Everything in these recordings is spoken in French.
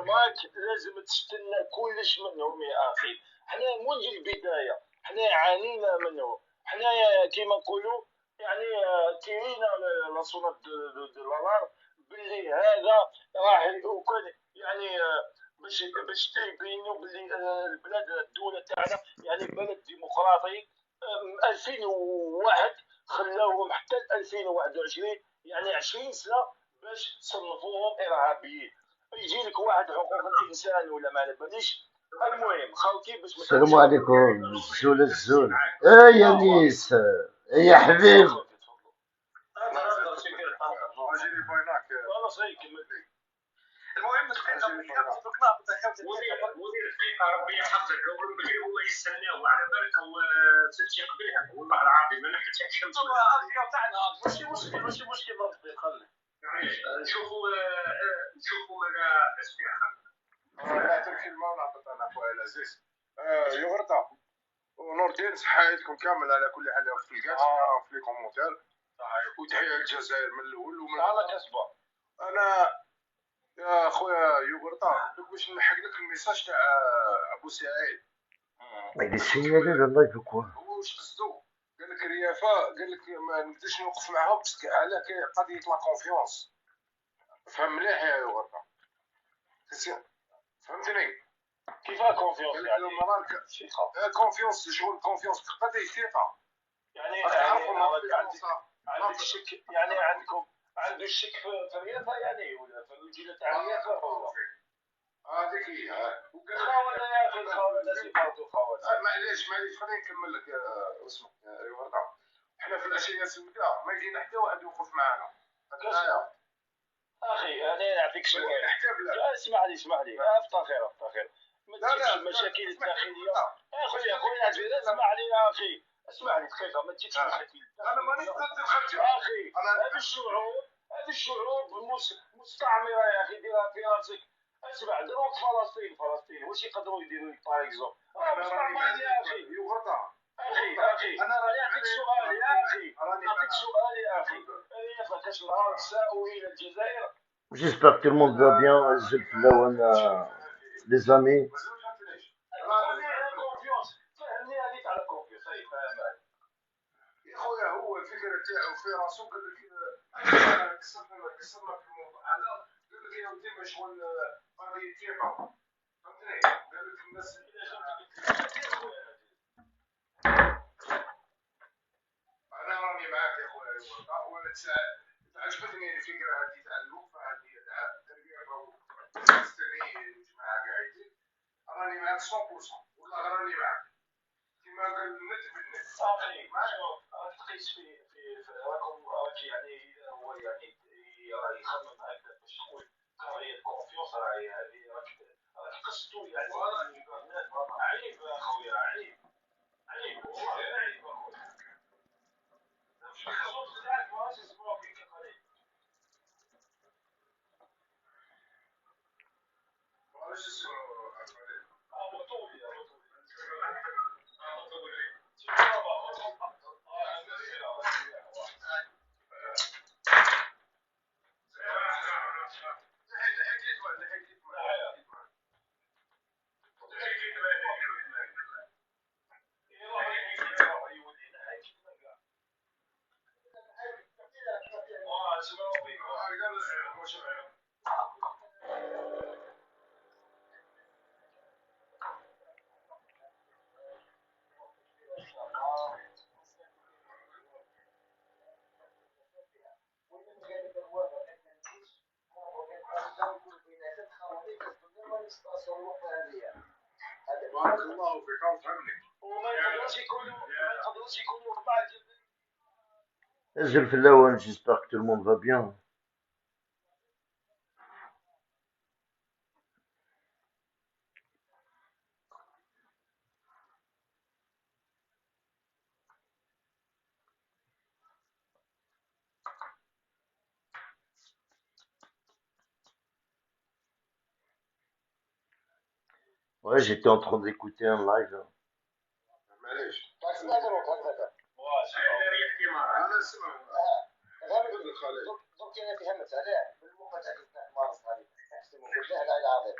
معاك لازم تستنى كلش منهم يا اخي. حنا منذ البدايه حنا عانينا منه. حنا كيما نقولوا يعني تيرينا لاصونات دو لالار باللي هذا راح وكان يعني باش تيبينوا باللي البلاد الدوله تاعنا يعني بلد ديمقراطي. 2001 خلاوهم حتى 2021 يعني 20 سنه باش تصنفوهم ارهابيين. يجي لك واحد حقوق الانسان ولا ما على باليش. المهم خاوتي باش السلام عليكم. الزول الزول. يا نيس. يا حبيب. المهم مدير الفرقه ربي يحفظك ربي هو يستناو على بالك هو تمشي قبلها والله العظيم ما نحكي الشمس هو الافكار تاعنا ماشي مشكل ربي خلي نشوفوا انا اسمع لا تركي الماء نعطيك انا اخويا العزيز يغرطه ونور الدين صحايتكم كامل على كل حال في الكاس في لي كومونتير وتحيه للجزائر من الاول ومن على كسبه. انا يا خويا يوغرطا دوك باش نحق لك الميساج تاع ابو سعيد. ما يدير سينيالي الله يفكوه. هو واش قصدو؟ قال لك الريافه قال لك ما نقدرش نوقف معاهم على قضيه لا كونفيونس. فهم مليح يا يوغرطا. فهمتني؟ كيف كونفيونس يعني؟ كونفيونس شغل كونفيونس قضيه ثقه. يعني عندك الشك يعني عندكم عنده الشك في الريافه يعني ولا في الوجهه تاع الريافه ولا هذيك هي وقال يا اخي الخاوه الناس يفرطوا الخاوه. معليش خليني نكمل لك اسمك يا ورقه. احنا في العشيه السوداء ما لقينا حتى واحد يوقف معنا. اخي انا نعطيك سؤال. اسمح لي افطر خير. ما تجيبش المشاكل الداخليه. اخويا اسمح لي يا اخي. اسمع لي دقيقه ما تجيبش مشاكل. انا ماني ضد الخرجه اخي. هذه الشعوب مستعمره يا اخي ديرها في راسك. اسمع دروك فلسطين واش يقدروا يديروا لك باغ اكزومبل مستعمرين يا اخي. يغرطا اخي انا نعطيك سؤال يا اخي. الريافه كاش نهار تساوي الى الجزائر. J'espère que tout le monde va bien. Les amis. يا خويا هو الفكره تاعو في راسو قال لك كسرنا في الموضوع هذا. قال لك يا ودي مشغول قضيه ثقه. فهمتني؟ قال لك الناس انا راني معاك يا خويا وانا عجبتني الفكره هذه تاع الوقفه هذه تاع الرياضه والفلسطينيين وجماعه قاعدين. راني معاك 100% والله راني معاك كما قال النت بالنت. صافي راك تقيس في راكم يعني هو يعني يخمم هكذا باش تقول قضيه كونفيونس راهي هذه راك قصدتو يعني. عيب اخويا عيب والله عيب اخويا. الصوت تاعك ماهوش يسمعوا فيك قليل. ماهوش يسمعوا قليل. بطولي بارك الله فيك وفهمني. وما يقدرش يكونوا بعد. J'espère que tout le monde va bien. Ouais, j'étais en train d'écouter un live. معليش انا اسمع درك انا فهمت عليه بالمقطع تاعك مارس هذه اقسم بالله العلي العظيم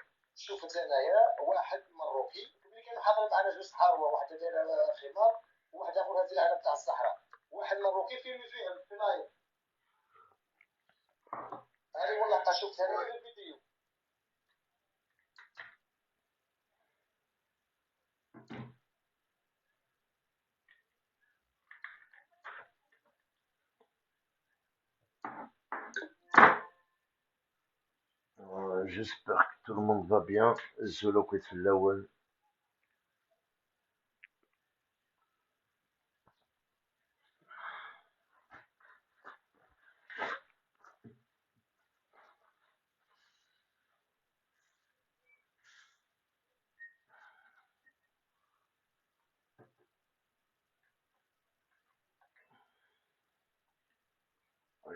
شفت انا الفيديو. J'espère que tout le monde va bien. الزولوكي في الأول.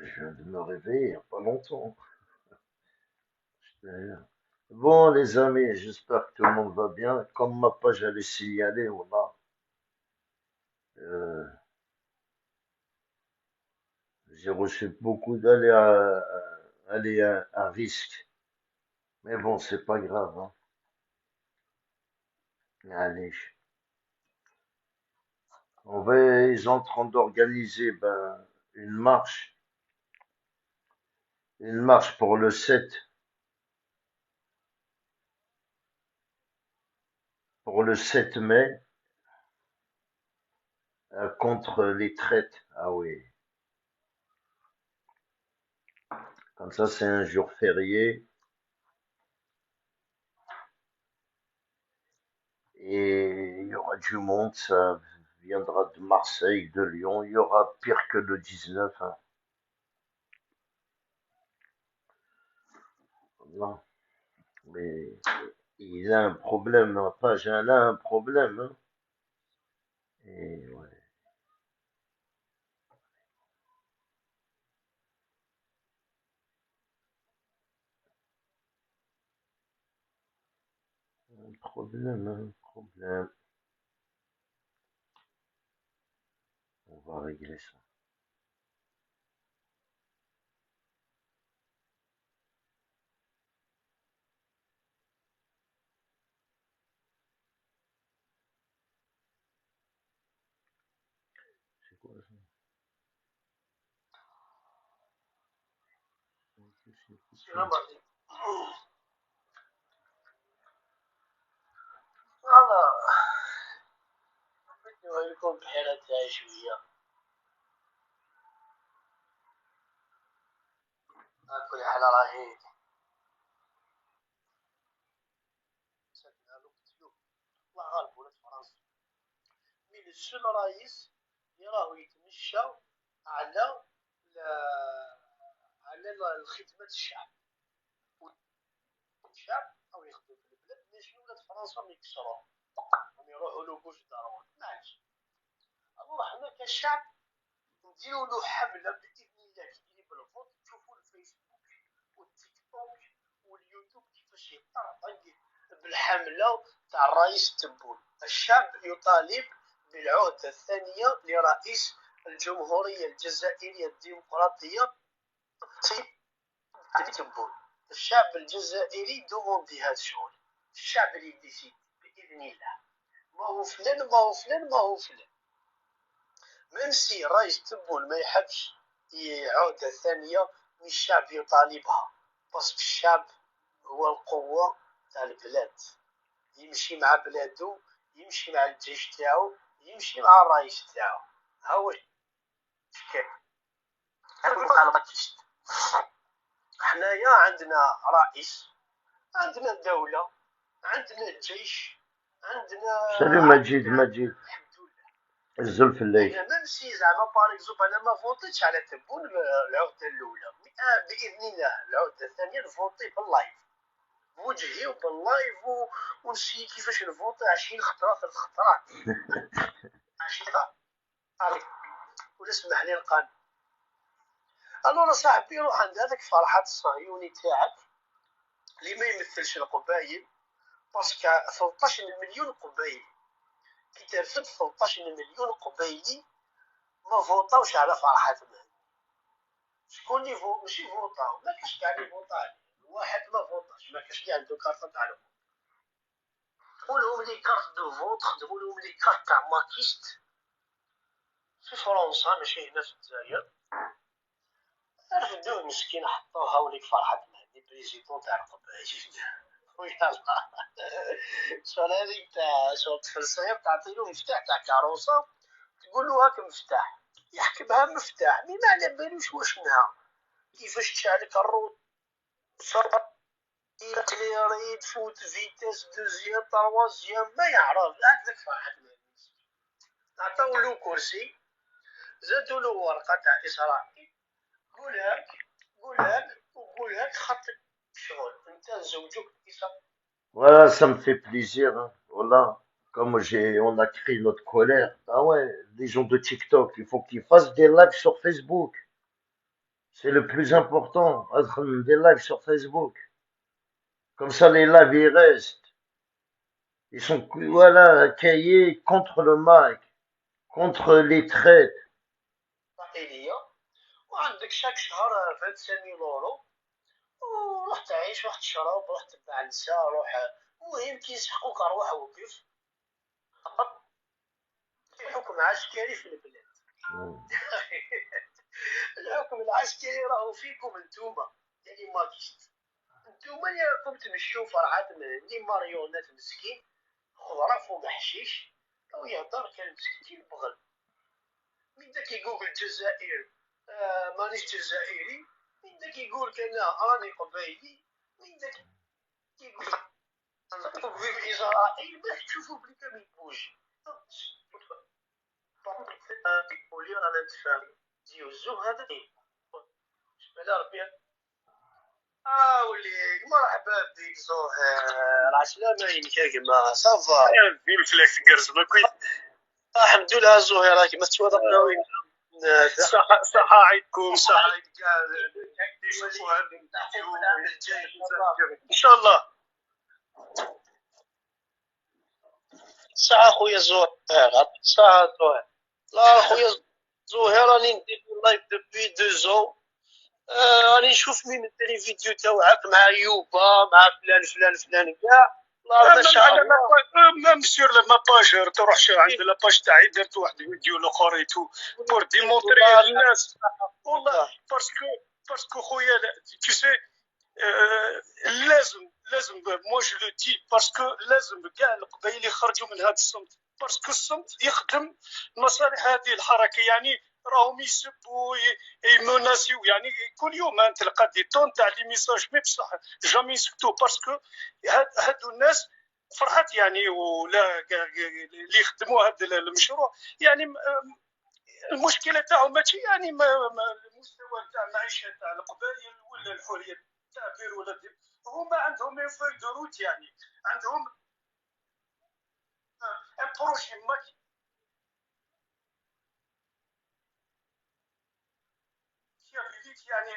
Je viens de me réveiller il n'y a pas longtemps. Bon, les amis, j'espère que tout le monde va bien. Comme ma page allait signaler, voilà. J'ai reçu beaucoup d'aléas à risque. Mais bon, c'est pas grave, hein. Allez. Ils sont en train d'organiser une marche. Une marche pour le 7. Pour le 7 mai. Contre les traites. Ah oui. Comme ça, c'est un jour férié. Et il y aura du monde. Ça viendra de Marseille, de Lyon. Il y aura pire que le 19. Hein. Non. Mais il a un problème. Hein. Page 1 a un problème. Hein. Et ouais. Un problème. Un problème. On va régler ça. C'est quoi ça? السلام عليكم. انا بدي اوريكم بحيرة هاي شوية. على كل حال راهي ساكنة لوكتيو الله غالب ولاد فرنسا. من السن رايس اللي راهو يتمشى على على الخدمة الشعب. الشعب او يخدم في البلاد باش ولاد فرنسا ما يكسروهم يروحوا له بوش دارهم معليش. الوغ حنا كشعب نديرو له حملة بإذن الله كي يجي بالفوت. تشوفوا الفيسبوك والتيك توك واليوتيوب كيفاش يطرطق بالحملة تاع الرئيس تبون. الشعب يطالب بالعهدة الثانية لرئيس الجمهورية الجزائرية الديمقراطية تبون. الشعب الجزائري دوموندي هذا الشغل. الشعب اللي ديسيد بإذن الله. ما هو فلان ما هو فلان ما هو فلان. ميم سي رئيس تبون ما يحبش عودة ثانية من الشعب يطالبها. بس الشعب هو القوة تاع البلاد. يمشي مع بلادو يمشي مع الجيش تاعو يمشي مع الرئيس تاعو. هاو كيف حنايا عندنا رئيس عندنا دولة عندنا الجيش عندنا. سلام مجيد. الحمد لله. الزل في الليل. ميم سي زعما باغ اكزومبل انا ما فوتيتش على تبون العهده الاولى باذن الله العهده الثانيه نفوتي باللايف بوجهي وباللايف ونسي كيفاش نفوتي 20 خطره 3 خطرات 20 خطره ولا سمح لي القانون. الو صاحبي روح عند هذاك فرحات الصهيوني تاعك اللي ما يمثلش القبايل باسكو 13 مليون قبايلي كي ترفد 13 مليون قبايلي ما فوطاوش على فرحات مهدي. شكون اللي ماشي فوطاو ما كاش كاع اللي فوطا عليه. واحد ما فوطاش ما كاش اللي عنده كارطه تاع الفوت. خذولهم لي كارت دو فوت خدموا لهم لي كارت تاع ماكيست في فرنسا ماشي هنا في الجزائر. رفدوه مسكين حطوها وليك فرحات مهدي بريزيدون تاع القبائل. ويلا شغل هذيك تاع شغل تفلسف تعطي له مفتاح تاع كاروسه تقول له هاك مفتاح يحكمها مفتاح مي ما على بالوش واشنها كيفاش تشعل كاروسه كليري تفوت فيتاس دوزيام تروازيام ما يعرف هكذاك فرحت عطاو له كرسي زادوا له ورقه تاع اسرائيل قول هاك خط شغل انت زوجك اسرائيل. Voilà, ça me fait plaisir, hein. Voilà. Comme on a créé notre colère. Ah ouais, les gens de TikTok, il faut qu'ils fassent des lives sur Facebook. C'est le plus important. Des lives sur Facebook. Comme ça, les lives, ils restent. Ils sont, voilà, cahiers contre le Mac, contre les traites. إسرائيلية وعندك شاك شهر فهاد سامي لورو وروح تعيش روح تشرب روح تبع نساء روح المهم كيسحقوك أرواح وكيف حكم عسكري في البلاد. الحكم العسكري راهو فيكم انتوما يعني ماكيست انتوما اللي راكم تمشيو فرعات من ماريونات مسكين خضرة فوق حشيش أو يهدر كان مسكين بغل من داك يقول الجزائر مانيش جزائري من داك يقول كان راني قبايلي من داك يقول في إسرائيل باش تشوفوا بلي كان يبوج يقولي رانا نتفاهم ديوزو هذا بلا ربي وليك مرحبا بك زهير عسلامة عينك يا جماعة صافا في الفلاك تقرز ما كنت الحمد لله زهير راكي ما تتوضا صحة عيدكم صحة عيد كاع يشوفوا هذا الفيديو ان شاء الله ساعة خويا زهير ساعة زهير لا خويا زهير راني ندير لايف دوبوي 2 ans راني نشوف من الدري فيديو تاعك مع يوبا مع فلان كاع ميم سور ما باج تروح عند لا باج تاعي درت واحد الفيديو الاخر ايتو بور ديمونطري للناس والله باسكو خويا tu sais لازم مو جو لو دي باسكو لازم كاع القبائل يخرجوا من هذا الصمت باسكو الصمت يخدم مصالح هذه الحركه يعني راهم يسبوا يمناسيو يعني كل يوم تلقى دي طون تاع لي ميساج مي بصح جامي يسكتوا باسكو هادو الناس فرحت يعني ولا اللي يخدموا هذا المشروع يعني المشكله تاعهم ماشي يعني المستوى تاع المعيشه تاع القبائل ولا الحريه التعبير ولا هما عندهم فوي دو روت يعني عندهم ان بروجي يعني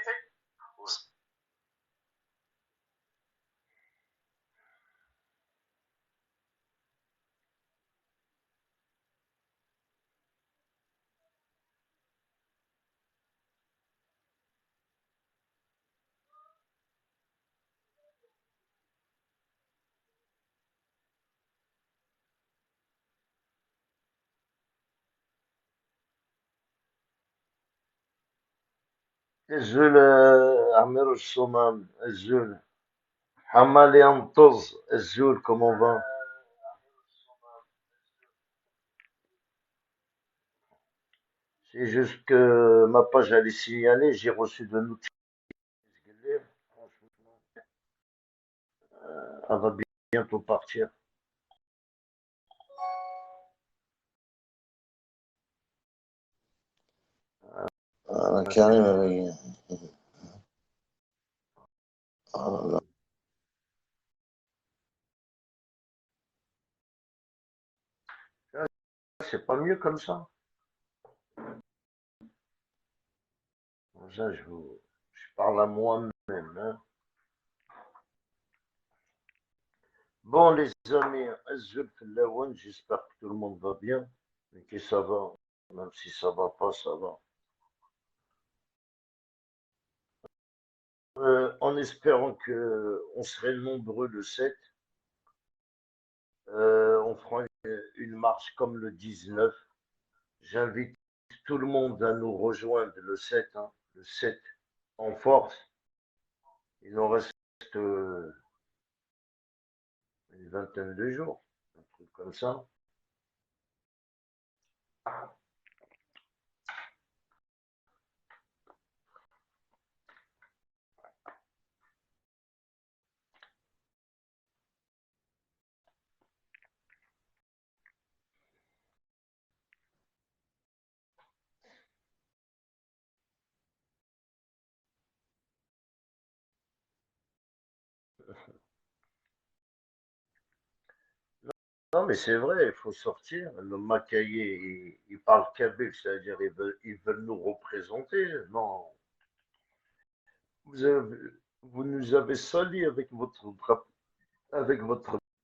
الزول عمرو الصومال الزول حمال ينطز الزول كومون فان c'est juste que ma page elle est signalée j'ai reçu de notifications franchement elle va bientôt partir كريم c'est pas mieux comme ça. Ça, je parle à moi-même, hein. Bon, les amis, Azul Filawan, j'espère que tout le monde va bien et que ça va, même si ça va pas, ça va. En espérant que on serait nombreux le 7, on fera une marche comme le 19. J'invite tout le monde à nous rejoindre le 7, hein, le 7 en force. Il nous reste reste une vingtaine de jours, un truc comme ça. Non, mais c'est vrai, il faut sortir. Le Macaillé, il parle kabyle, c'est-à-dire ils veulent nous représenter. Non, vous avez, vous nous avez salis avec votre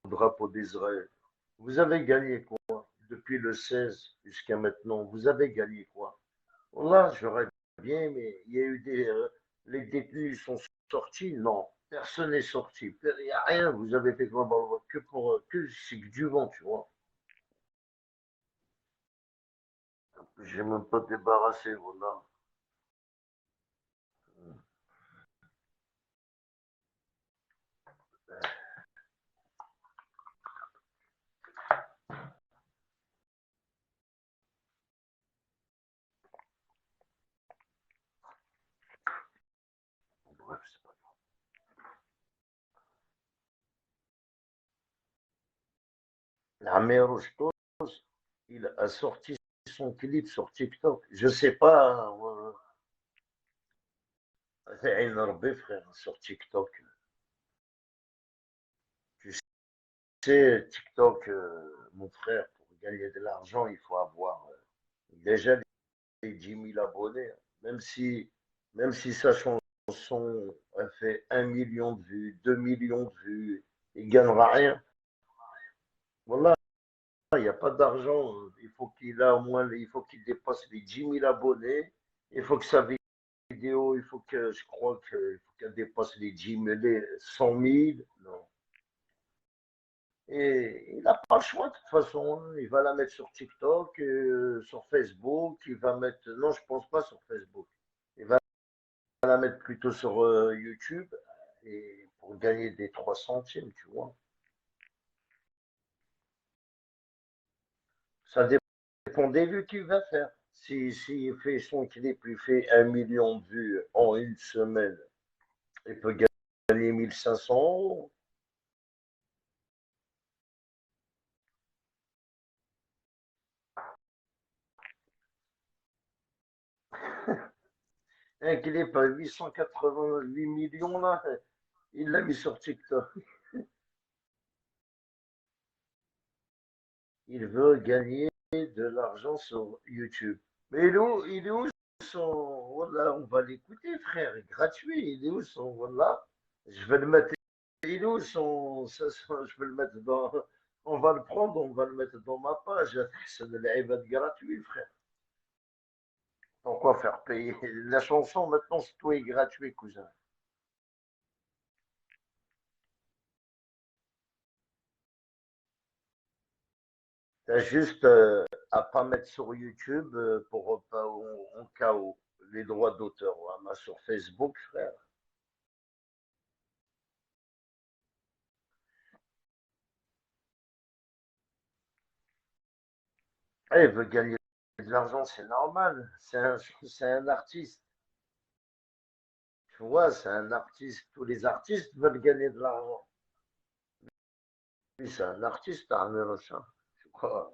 drapeau d'Israël. Vous avez gagné quoi depuis le 16 jusqu'à maintenant? Vous avez gagné quoi? Là, j'aurais bien, mais il y a eu les détenus sont sortis? Non, personne n'est sorti. Il n'y a rien. Vous avez fait quoi? Bon, que pour que c'est que du vent, tu vois. J'ai même pas débarrassé, voilà. Bref, c'est pas grave. Amir Rochtos, il a sorti son clip sur TikTok. Je sais pas, c'est énervé, frère, sur TikTok. Tu sais, TikTok, mon frère, pour gagner de l'argent, il faut avoir déjà les 10 000 abonnés. Même si sa chanson a fait 1 million de vues, 2 millions de vues, il gagnera rien. Voilà, il n'y a pas d'argent. Il faut qu'il a au moins, il faut qu'il dépasse les 10 000 abonnés. Il faut que sa vidéo, il faut que, je crois qu'il faut qu'elle dépasse les 10 000, les 100 000. Non. Et il n'a pas le choix de toute façon, hein. Il va la mettre sur TikTok, sur Facebook. Il va mettre, non, je pense pas sur Facebook. Il va la mettre plutôt sur YouTube et pour gagner des 3 centimes, tu vois. Ça dépend des vues qu'il va faire. S'il fait son clip, il fait 1 million de vues en une semaine, il peut gagner 1 500 euros. Un clip à 888 millions, là, il l'a mis sur TikTok. Il veut gagner de l'argent sur YouTube. Mais il est où son. Voilà, on va l'écouter, frère, gratuit. Il est où son. Voilà. Je vais le mettre. Il est où je vais le mettre dans. On va le prendre, on va le mettre dans ma page. C'est de l'Ibad gratuit, frère. Pourquoi faire payer? La chanson, maintenant, c'est tout est gratuit, cousin. T'as juste à pas mettre sur YouTube pour pas en cas où les droits d'auteur. Ouais, sur Facebook, frère. Ah, il veut gagner de l'argent, c'est normal. C'est un artiste. Tu vois, c'est un artiste. Tous les artistes veulent gagner de l'argent. Lui, c'est un artiste, Arnaud Rochin. Tu crois?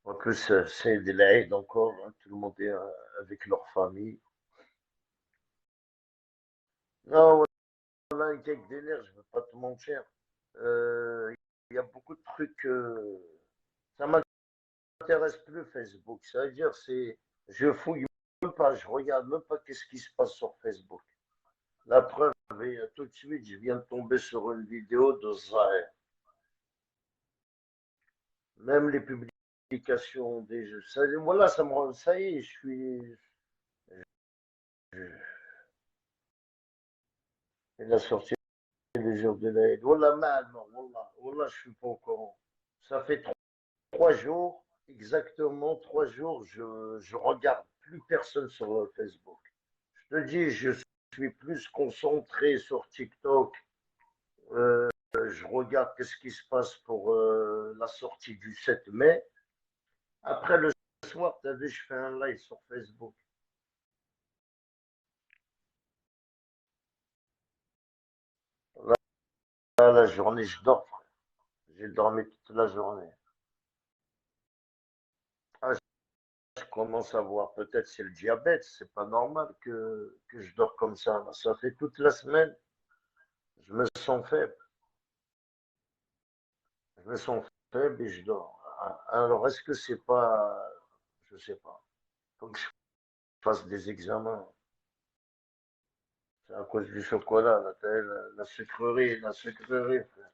En plus, c'est de l'aide encore. Hein, tout le monde est avec leur famille. Non, voilà, un cake délire, je veux pas te mentir. Euh, Il y a beaucoup de trucs. Ça m'intéresse plus, Facebook. Ça veut dire, je fouille même pas, je regarde même pas qu'est-ce qui se passe sur Facebook. La preuve, tout de suite, je viens de tomber sur une vidéo de Zahir. Même les publications des jeux. Voilà, ça me rend, ça y est, je suis. Il a sorti. les jours de l'Aïd. Wallah, mal, non, wallah, wallah, je suis pas au courant. Ça fait 3 jours, exactement 3 jours, je regarde plus personne sur Facebook. Je te dis, je suis plus concentré sur TikTok. Euh, je regarde qu'est-ce qui se passe pour la sortie du 7 mai. Après le soir, tu as vu, je fais un live sur Facebook. Là, la journée, je dors, frère. J'ai dormi toute la journée. Ah, je commence à voir, peut-être c'est le diabète, c'est pas normal que je dors comme ça. Ça fait toute la semaine, je me sens faible. Je me sens faible et je dors. Alors, est-ce que c'est pas, je sais pas, faut que je fasse des examens. C'est à cause du chocolat, la sucrerie, frère.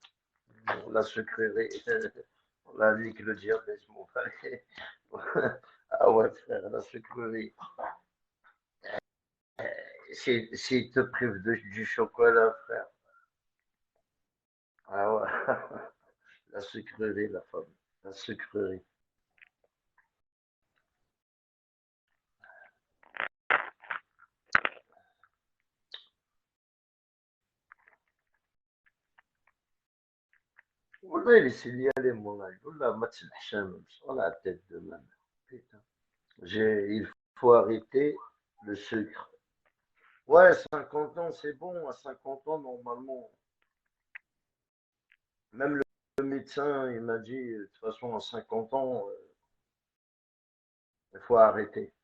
La sucrerie. On a dit que le diabète, mon frère. Ah ouais, frère, la sucrerie. S'il te prive du chocolat, frère. Ah ouais. La sucrerie, la femme. La sucrerie. Wallah, il est signalé, mon âge. Wallah, ma t'snahcham, sur la tête de ma mère. Putain. Il faut arrêter le sucre. Ouais, 50 ans, c'est bon. À 50 ans, normalement. Même le médecin, il m'a dit, de toute façon, à 50 ans, il faut arrêter.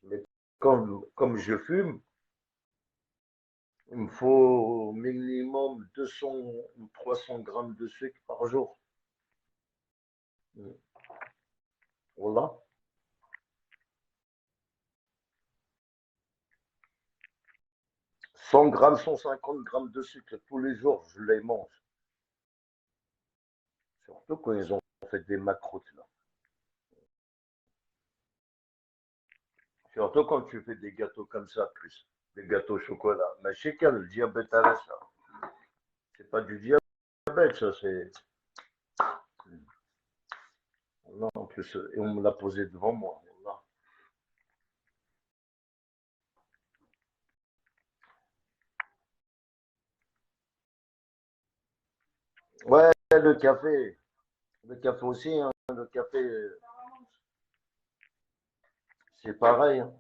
Mais comme je fume, il me faut au minimum 200 ou 300 grammes de sucre par jour. Voilà. 100 grammes, 150 grammes de sucre tous les jours, je les mange. Surtout quand ils ont fait des macros, là. Surtout quand tu fais des gâteaux comme ça, plus. Des gâteaux au chocolat. Mais je sais qu'il y a le diabète à ça. C'est pas du diabète, ça, c'est. Non, en plus, et on me l'a posé devant moi. Voilà. Ouais, le café. Le café aussi, hein. Le café, c'est pareil, hein.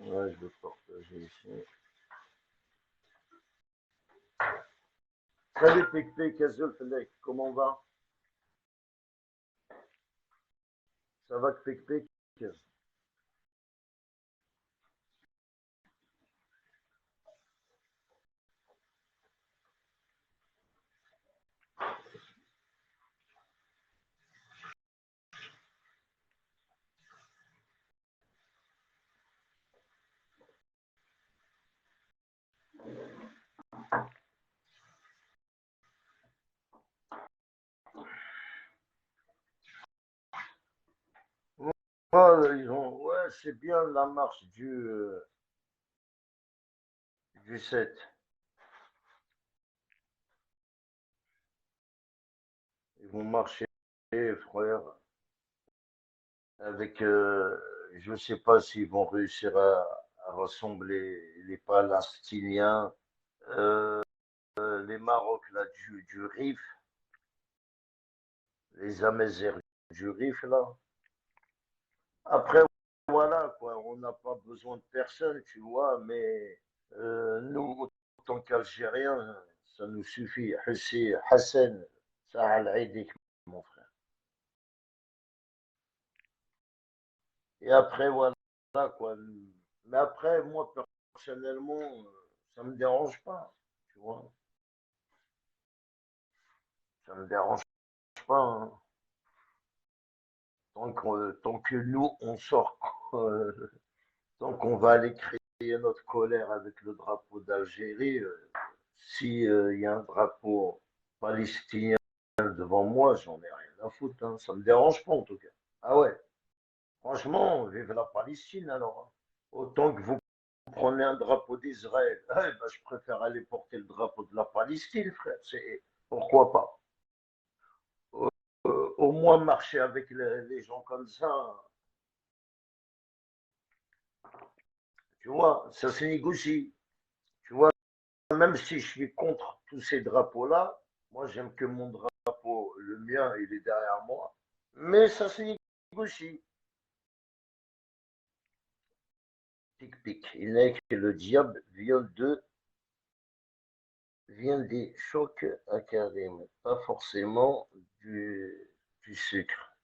Ouais, je vais partager ici. Salut Pic-Pic, Azul comment on va? Ça va que Pic-Pic? Ouais, c'est bien la marche du 7. Ils vont marcher, frère, avec, je sais pas s'ils vont réussir à rassembler les Palestiniens, euh, les Maroc là du Rif, les Amézères du Rif là. Après, voilà quoi, on n'a pas besoin de personne, tu vois, mais nous, en tant qu'Algériens, ça nous suffit. Hassan, ça a l'aide, mon frère. Et après, voilà quoi. Mais après, moi, personnellement, ça me dérange pas, tu vois. Ça me dérange pas, hein. Tant que nous, on sort, tant qu'on va aller créer notre colère avec le drapeau d'Algérie, si il y a un drapeau palestinien devant moi, j'en ai rien à foutre, hein. Ça me dérange pas en tout cas. Ah ouais, franchement, vive la Palestine alors, hein. Autant que vous prenez un drapeau d'Israël, eh ben, je préfère aller porter le drapeau de la Palestine, frère. Pourquoi pas? Au, au moins marcher avec les gens comme ça, tu vois, ça se négocie. Tu vois, même si je suis contre tous ces drapeaux-là, moi j'aime que mon drapeau, le mien, il est derrière moi. Mais ça se négocie. Tic-pic. Il n'est que le diable vient des chocs académiques, pas forcément du sucre.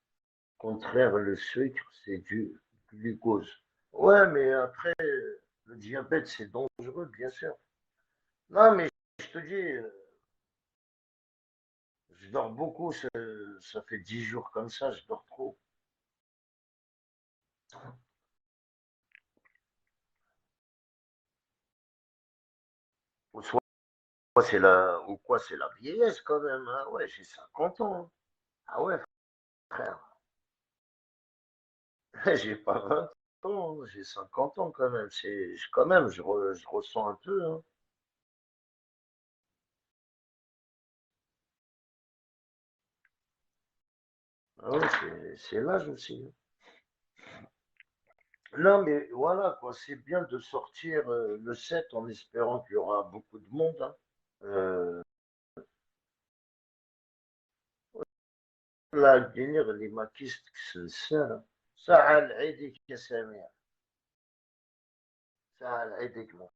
Au contraire, le sucre, c'est du glucose. Ouais, mais après, le diabète, c'est dangereux, bien sûr. Non, mais je te dis, je dors beaucoup, ça fait 10 jours comme ça, je dors trop. Ou soit ou quoi, c'est la vieillesse quand même, hein. Ouais, j'ai 50 ans, hein. Ah ouais, frère, j'ai pas 20 ans, hein, j'ai 50 ans quand même. Quand même, je ressens un peu, hein. Ah ouais, c'est l'âge aussi, hein. Non, mais voilà, quoi, c'est bien de sortir le 7 en espérant qu'il y aura beaucoup de monde, hein. Euh, là, le délire, les maquistes, c'est ça. ساعة لعيدك يا سمير. ساعة لعيدك mon.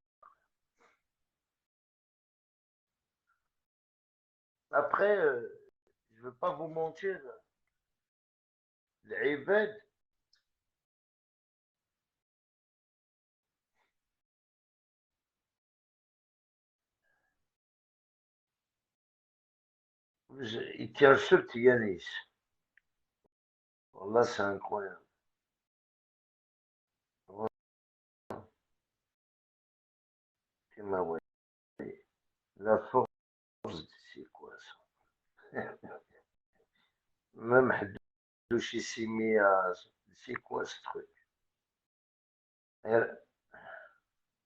Après, je veux pas vous mentir, العباد, il tient seul Yanis. Là, c'est incroyable. Voilà, tu m'as ouais. La force, c'est quoi ça? Même Hadouchi s'est mis à. C'est quoi ce truc?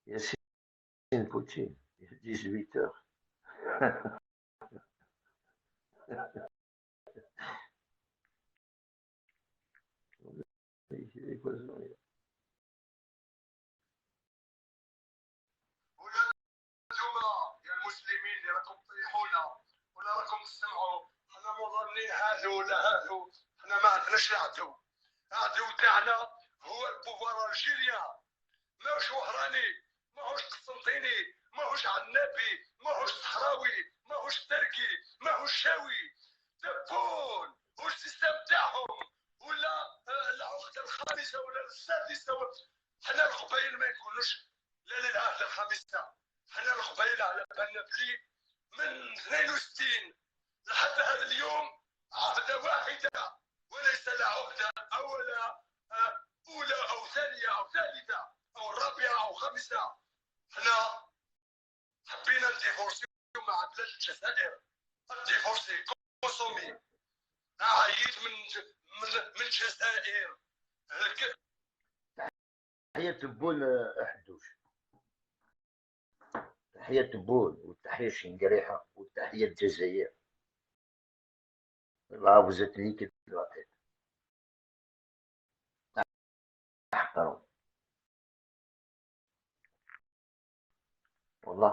Yassine Poutine, 18 heures. ولا انتوما يا المسلمين اللي راكم تطيحونا ولا راكم تسمعوا حنا مظنين هادو ولا هادو، حنا ما عندناش العدو. العدو تاعنا هو البوفوار الجيريان، ماهوش وهراني، ماهوش قسنطيني، ماهوش عنابي، ماهوش صحراوي، ماهوش تركي، ماهوش شاوي. تبون هو السيستم تاعهم، ولا العقده الخامسه ولا السادسه حنا القبائل ما يكونوش لا للعهد الخامسه. حنا القبائل على بالنا بلي من 62 لحتى هذا اليوم عهده واحده، وليس لا عهده ولا اولى او ثانيه او ثالثه او رابعه او خامسه. حنا حبينا نديفورسيو مع بلاد الجزائر، الديفورسي كونسومي. عييت من الجزائر. تحية تبون حدوش، تحية تبون وتحية شنقريحة وتحية الجزائر. Là, vous êtes niqué de la tête. احترم والله.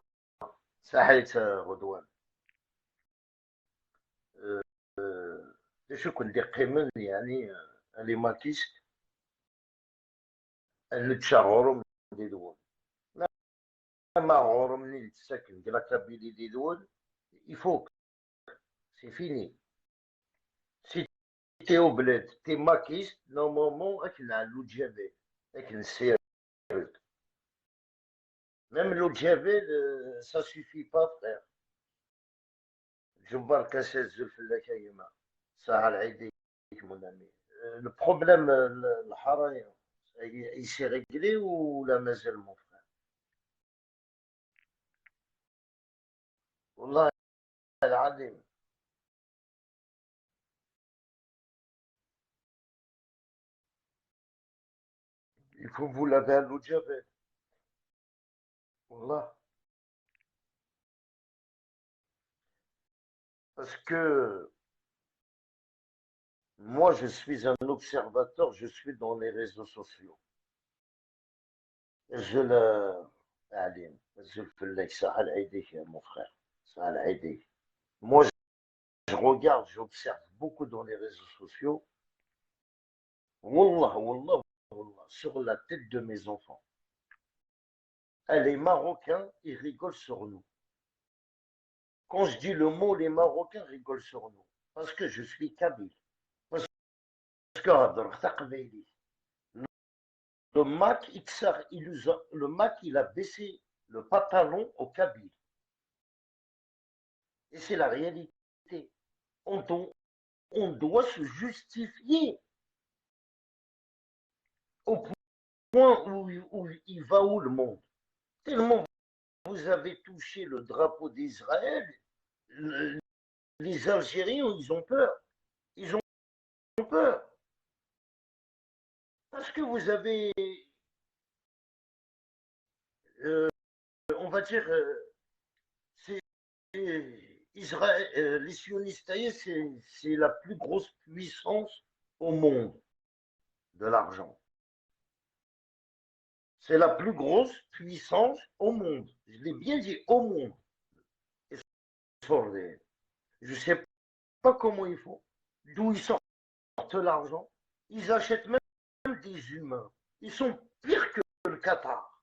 صحيت غدوان. شو كنت قيمن يعني اللي ماكيس اللي تشعرهم دي دول. لا، ما عورهم اللي تسكن قلت بيدي دي دول يفوق. سي فيني. سي تي او بلاد تي ماكيس نورمالمون اكن على لو جافي اكن السير. Même l'eau de Javel, ça suffit pas, frère. جبار كاسات الفلاكة يما ساعة العيديك mon ami. Le problème, الحرايق, il s'est réglé ou la مازال mon frère? والله العظيم vous l'avez à l'eau de Javel. Voilà. Parce que moi, je suis un observateur, je suis dans les réseaux sociaux. Je le. Allez, je fais le ça a aidé, mon frère. Ça a aidé. Moi, je regarde, j'observe beaucoup dans les réseaux sociaux. Wallah, wallah, wallah, sur la tête de mes enfants. Les Marocains, ils rigolent sur nous. Quand je dis le mot, les Marocains rigolent sur nous. Parce que je suis kabyle. Parce que le Mac, le Mac, il a baissé le pantalon au kabyle. Et c'est la réalité. On, on doit se justifier au point où il va où le monde. Tellement vous avez touché le drapeau d'Israël, les Algériens, ils ont peur. Ils ont peur. Parce que vous avez, on va dire, c'est Israël, les sionistes, c'est la plus grosse puissance au monde de l'argent. C'est la plus grosse puissance au monde. Je l'ai bien dit, au monde. Je ne sais pas comment ils font, d'où ils sortent l'argent. Ils achètent même des humains. Ils sont pires que le Qatar.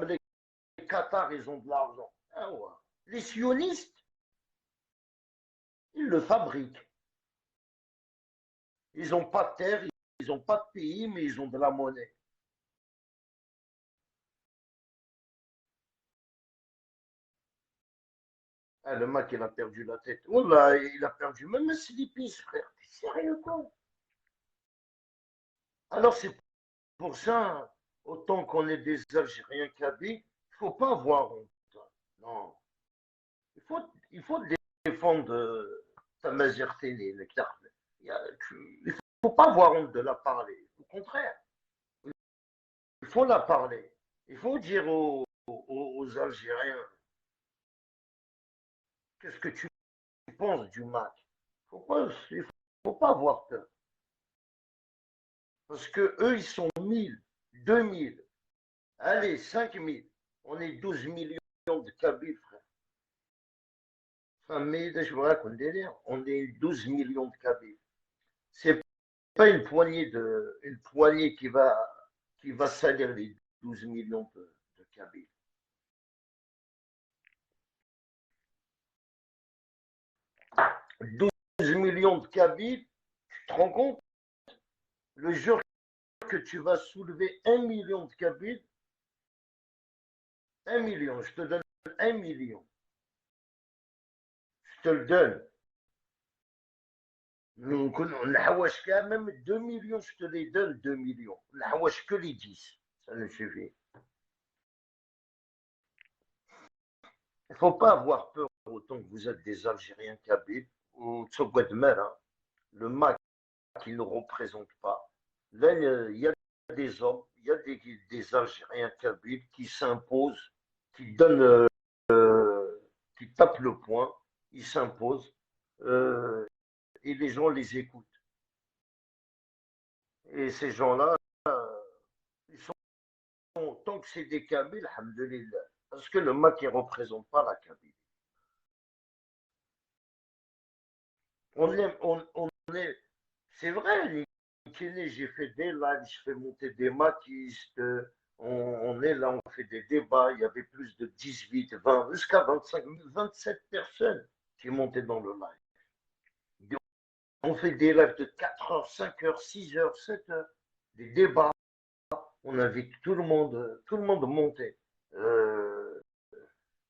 Les Qatar, ils ont de l'argent. Ah ouais. Les sionistes, ils le fabriquent. Ils n'ont pas de terre, ils n'ont pas de pays, mais ils ont de la monnaie. Ah, le mec, il a perdu la tête. Oh là, il a perdu même un slippies, frère. T'es sérieux, quoi? Alors, c'est pour ça, autant qu'on est des Algériens kabyles, il ne faut pas avoir honte. Non. Il faut défendre ta majorité, les cartes. Il ne faut pas avoir honte de la parler. Au contraire, il faut la parler. Il faut dire aux Algériens qu'est-ce que tu penses du match. Il ne faut pas avoir peur. Parce que eux, ils sont 1000, 2000, allez, 5000. On est 12 millions de Kabyles, frère. Enfin, mais je vous raconte délire. On est 12 millions de Kabyles. C'est pas une poignée qui va salir les 12 millions de Kabyles. 12 millions de Kabyles, tu te rends compte? Le jour que tu vas soulever 1 million de Kabyles, 1 million, je te donne 1 million. Je te le donne. Nous, on a quand même 2 millions, je te les donne 2 millions. On a que les 10. Ça ne suffit. Il ne faut pas avoir peur autant que vous êtes des Algériens kabyles ou Tsogwedmer, hein. Le MAC qui ne représente pas. Là, il y a des hommes, il y a des Algériens kabyles qui s'imposent, qui donnent, qui tapent le poing, ils s'imposent et les gens les écoutent. Et ces gens-là, ils sont, tant que c'est des Kabyles, alhamdoulilah, parce que le MAC ne représente pas la Kabylie. On est, c'est vrai, j'ai fait des lives, je fais monter des maquistes, on est là, on fait des débats, il y avait plus de 18, 20, jusqu'à 25, 27 personnes qui montaient dans le live. On fait des lives de 4 heures, 5 heures, 6 heures, 7 heures, des débats, on invite tout le monde montait.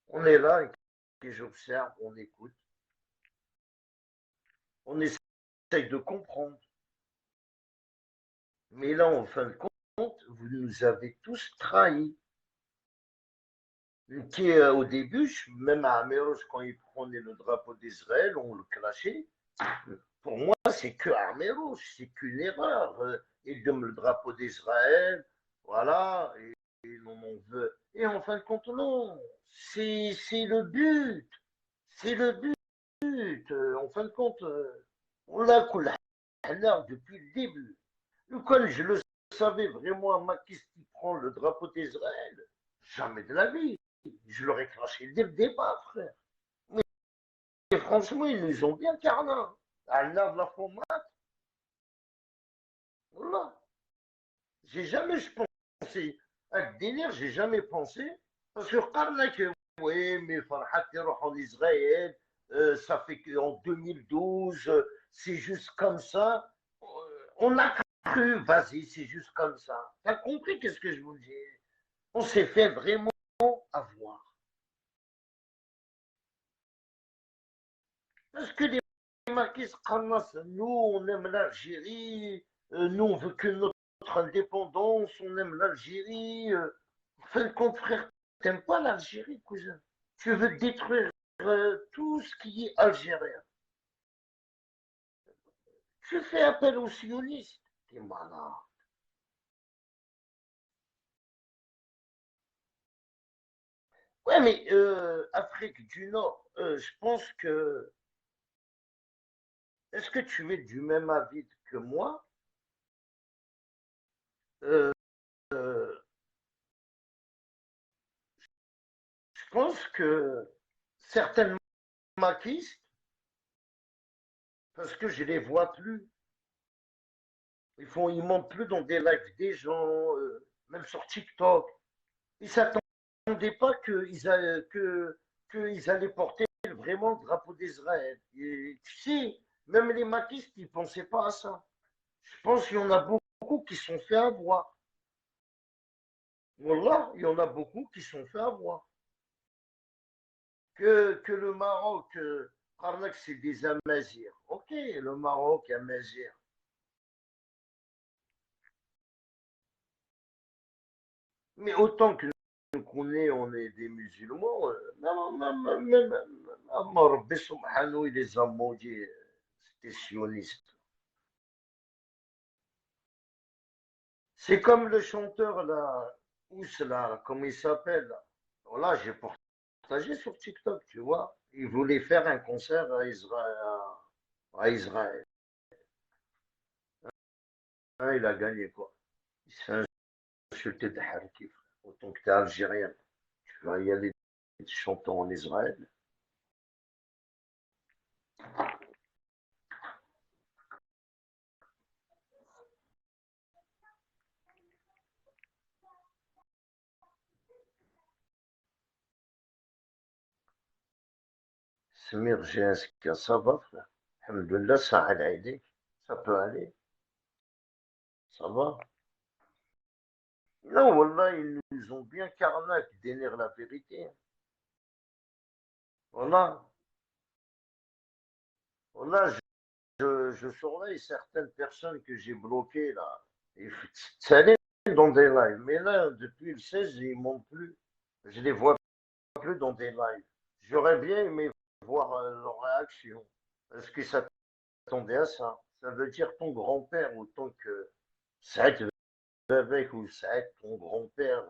On est là et j'observe, on écoute, on essaye de comprendre. Mais là, en fin de compte, vous nous avez tous trahis. Qui, au début, même à Améros, quand il prenait le drapeau d'Israël, on le clashait. Pour moi, c'est que Améros, c'est qu'une erreur. Il donne le drapeau d'Israël. Voilà, et on en veut. Et en fin de compte, non, c'est le but, c'est le but. En fin de compte, on l'a depuis le début. Quand je le savais vraiment, un maquis qui prend le drapeau d'Israël, jamais de la vie. Je l'aurais craché dès le départ, frère. Mais franchement, ils nous ont bien carnat. Allah de la format, voilà. J'ai jamais je pensé à ce délire, j'ai jamais pensé. Parce que Karnak, oui, mais Farhat en Israël, ça fait qu'en 2012, c'est juste comme ça. On a cru, vas-y, c'est juste comme ça. T'as compris qu'est-ce que je vous dis? On s'est fait vraiment avoir. Parce que les Maquis Khanas, nous, on aime l'Algérie, nous, on veut que notre indépendance, on aime l'Algérie. En fin de compte, frère, t'aimes pas l'Algérie, cousin. Tu veux détruire tout ce qui est algérien. Tu fais appel aux sionistes. T'es malade. Ouais, mais Afrique du Nord, je pense que. Est-ce que tu es du même avis que moi? Euh, euh, je pense que certaines maquistes, parce que je les vois plus, ils montent plus dans des lives des gens, même sur TikTok. Ils s'attendaient pas qu'ils allaient porter vraiment le drapeau d'Israël. Et tu sais, même les maquistes, ils pensaient pas à ça. Je pense qu'il y en a beaucoup qui sont fait avoir. Voilà, il y en a beaucoup qui sont fait avoir. Que le Maroc, Karnak, c'est des Amazirs. Ok, le Maroc, Amazir. Mais autant que nous on est des musulmans, Rabbi Subhanahu, il les a maudits, c'était sioniste. C'est comme le chanteur là, Ous là, comment il s'appelle là. Voilà, j'ai partagé sur TikTok, tu vois. Il voulait faire un concert à Israël. À Israël. Hein, il a gagné quoi? Il s'est insulté de Harkif. Autant que tu es algérien, tu vas y aller chanter en Israël. Samir, j'ai un ska, ça va, frère. Alhamdoulilah, ça a aidé. Ça peut aller, ça va. Non, voilà, ils nous ont bien carnac, dire la vérité. Voilà, voilà, je surveille certaines personnes que j'ai bloquées là. Et ça allait dans des lives, mais là, depuis le 16, ils montent plus. Je les vois plus dans des lives. J'aurais bien aimé voir leur réaction. Est-ce qu'ils s'attendaient à ça? Ça veut dire ton grand-père, autant que Saïd Bebek ou Saïd, ton grand-père,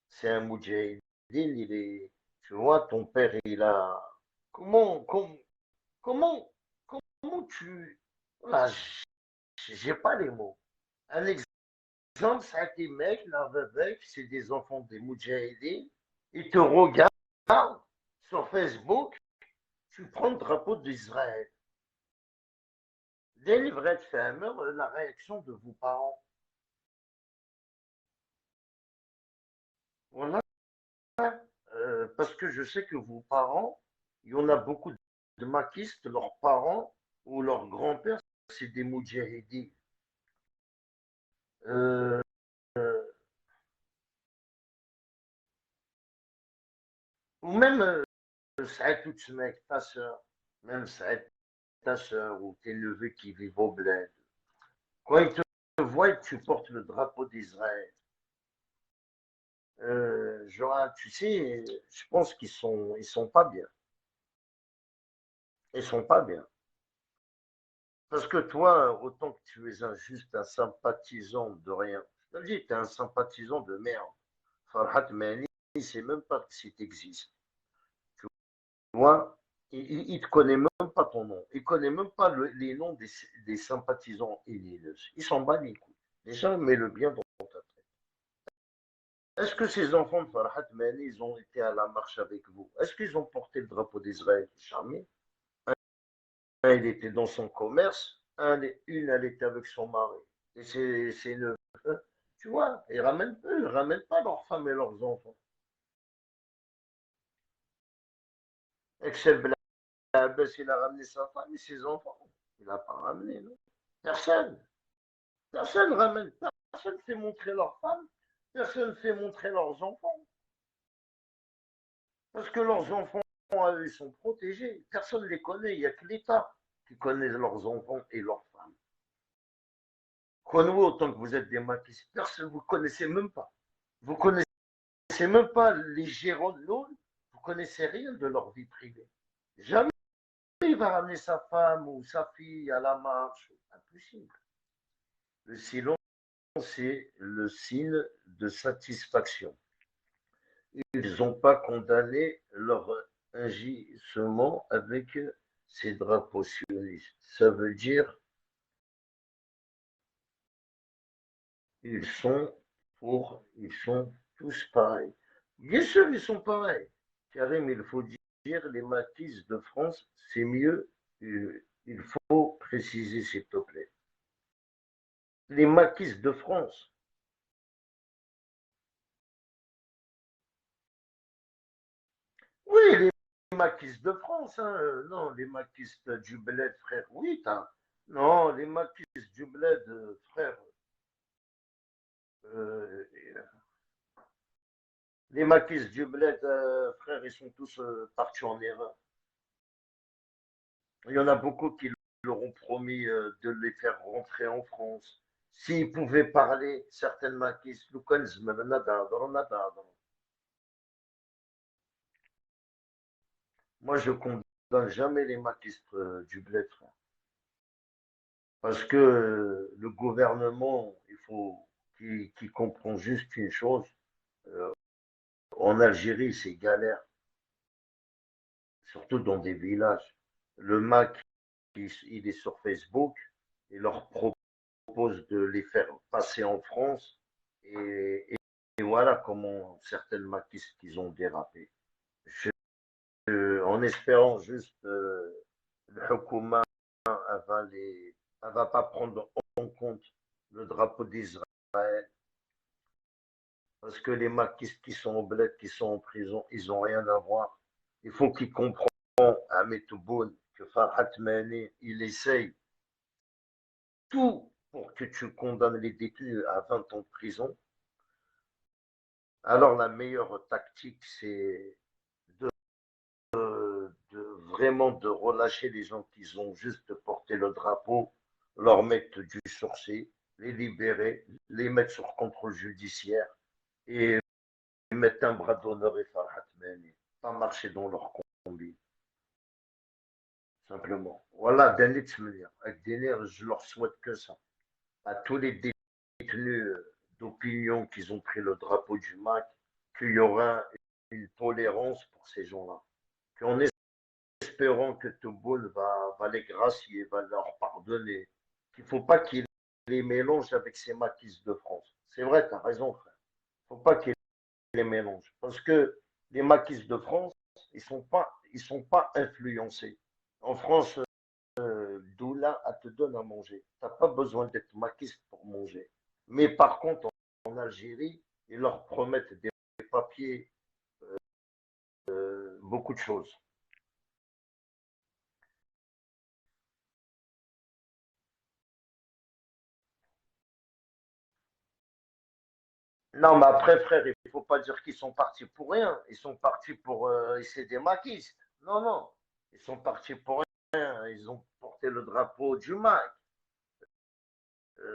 c'est un moudjahidine, il est, tu vois, ton père, il a, comment, comment, comment, comment tu, voilà, j'ai pas les mots. Un exemple, ça a été mec, la Bebek, c'est des enfants des moudjahidines, ils te regardent sur Facebook, tu prends le drapeau d'Israël. Délivrer de famille, la réaction de vos parents. Voilà, parce que je sais que vos parents, il y en a beaucoup de maquistes, leurs parents ou leurs grands-pères, c'est des moudjahidis. Euh, ou même Saïd Outsmek, ta soeur, même Saïd, ta soeur ou tes neveux qui vivent au bled. Quand ils te voient que tu portes le drapeau d'Israël, genre, tu sais, je pense ils sont pas bien. Ils sont pas bien. Parce que toi, autant que tu es juste un sympathisant de rien, Je te dis, t'es un sympathisant de merde. Farhat Mani, il sait même pas que si t'existes. Tu vois, il te connaît même pas ton nom. Il connaît même pas les noms des sympathisants haineux. Il s'en bat les couilles. Déjà, mets-le bien dans ta tête. Est-ce que ces enfants de Farhat Mani, ils ont été à la marche avec vous? Est-ce qu'ils ont porté le drapeau d'Israël? Jamais. Un, il était dans son commerce. Une, elle était avec son mari. Et c'est une. Tu vois, ils ramènent pas leurs femmes et leurs enfants. Excel Blabès, il a ramené sa femme et ses enfants. Il n'a pas ramené, non? Personne. Personne ramène. Personne ne fait montrer leurs femmes. Personne ne fait montrer leurs enfants. Parce que leurs enfants, ils sont protégés. Personne ne les connaît. Il n'y a que l'État qui connaît leurs enfants et leurs femmes. Connaissez autant que vous êtes des maquis. Personne, vous ne connaissez même pas. Vous connaissez même pas les gérants de l'eau. Vous connaissez rien de leur vie privée. Jamais il va ramener sa femme ou sa fille à la marche. Impossible. Le silence, c'est le signe de satisfaction. Ils n'ont pas condamné leur agissement avec ces drapeaux sionistes. Ça veut dire ils sont ils sont tous pareils. Bien sûr, ils sont pareils. Karim, il faut dire les maquis de France, c'est mieux. Il faut préciser, s'il te plaît. Les maquis de France. Oui, les maquis de France, hein. Non, les maquis du bled, frère. Oui, t'as. Non, les maquis du bled, frère. euh, les maquis du bled, frère, ils sont tous partis en erreur. Il y en a beaucoup qui leur ont promis de les faire rentrer en France. S'ils pouvaient parler, certaines maquis, moi, je condamne jamais les maquis du bled, frère. Parce que le gouvernement, il faut qu'il comprenne juste une chose. euh, En Algérie, c'est galère, surtout dans des villages. Le MAC, il est sur Facebook, il leur propose de les faire passer en France. Et, et voilà comment certaines maquistes qu'ils ont dérapé. Je- en espérant juste le Hukuma, elle va pas prendre en compte le drapeau d'Israël. Parce que les maquistes qui sont au bled, qui sont en prison, ils n'ont rien à voir. Il faut qu'ils comprennent à Metouboun que Farhat Mani, il essaye tout pour que tu condamnes les détenus à 20 ans de prison. Alors la meilleure tactique, c'est de, de vraiment de relâcher les gens qui ont juste porté le drapeau, leur mettre du sursis, les libérer, les mettre sur contrôle judiciaire et mettre un bras d'honneur et Farhat Mani, pas marcher dans leur combi, simplement. Voilà, Danit Smir. Avec Denir, je leur souhaite que ça. À tous les détenus d'opinion qui ont pris le drapeau du MAC, qu'il y aura une tolérance pour ces gens-là. Qu'en espérant que Tebboune va les gracier, va leur pardonner. Qu'il ne faut pas qu'il les mélange avec ces maquis de France. C'est vrai, tu as raison, frère. Il ne faut pas qu'il les mélange. Parce que les maquis de France, ils sont pas influencés. En France, Doula, elle te donne à manger. Tu n'as pas besoin d'être maquiste pour manger. Mais par contre, en Algérie, ils leur promettent des papiers, beaucoup de choses. Non, mais après, frère, il ne faut pas dire qu'ils sont partis pour rien. Ils sont partis pour essayer des maquistes. Non, non. Ils sont partis pour rien. Ils ont porté le drapeau du MAC.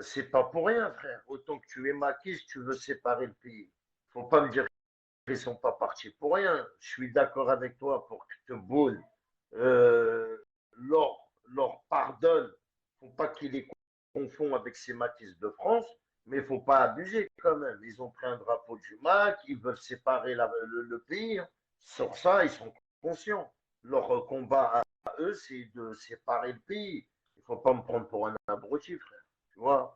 C'est pas pour rien, frère. Autant que tu es maquiste, tu veux séparer le pays. Faut pas me dire qu'ils sont pas partis pour rien. Je suis d'accord avec toi pour que te boule. Leur pardonne. Faut pas qu'ils les confondent avec ces maquistes de France. Mais il faut pas abuser quand même. Ils ont pris un drapeau du MAC, ils veulent séparer le pays. Sur ça, ils sont conscients. Leur combat à eux, c'est de séparer le pays. Il faut pas me prendre pour un abruti, frère. Tu vois,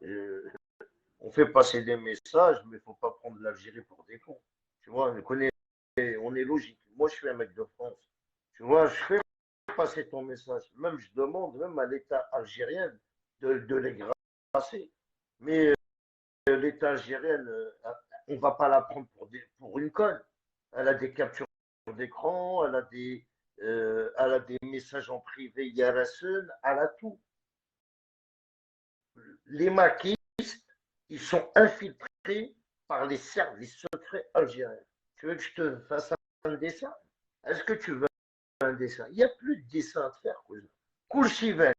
on fait passer des messages, mais il faut pas prendre l'Algérie pour des cons. Tu vois, on est logique. Moi, je suis un mec de France. Tu vois, je fais passer ton message. Même, je demande même à l'État algérien de les grâcer. Mais l'État algérien, on va pas la prendre pour une conne. Elle a des captures d'écran, elle a des messages en privé, il y a la seule, elle a tout. Les maquistes, ils sont infiltrés par les services secrets algériens. Tu veux que je te fasse un dessin? Est-ce que tu veux un dessin? Il n'y a plus de dessin à faire, cousin. Courchivel,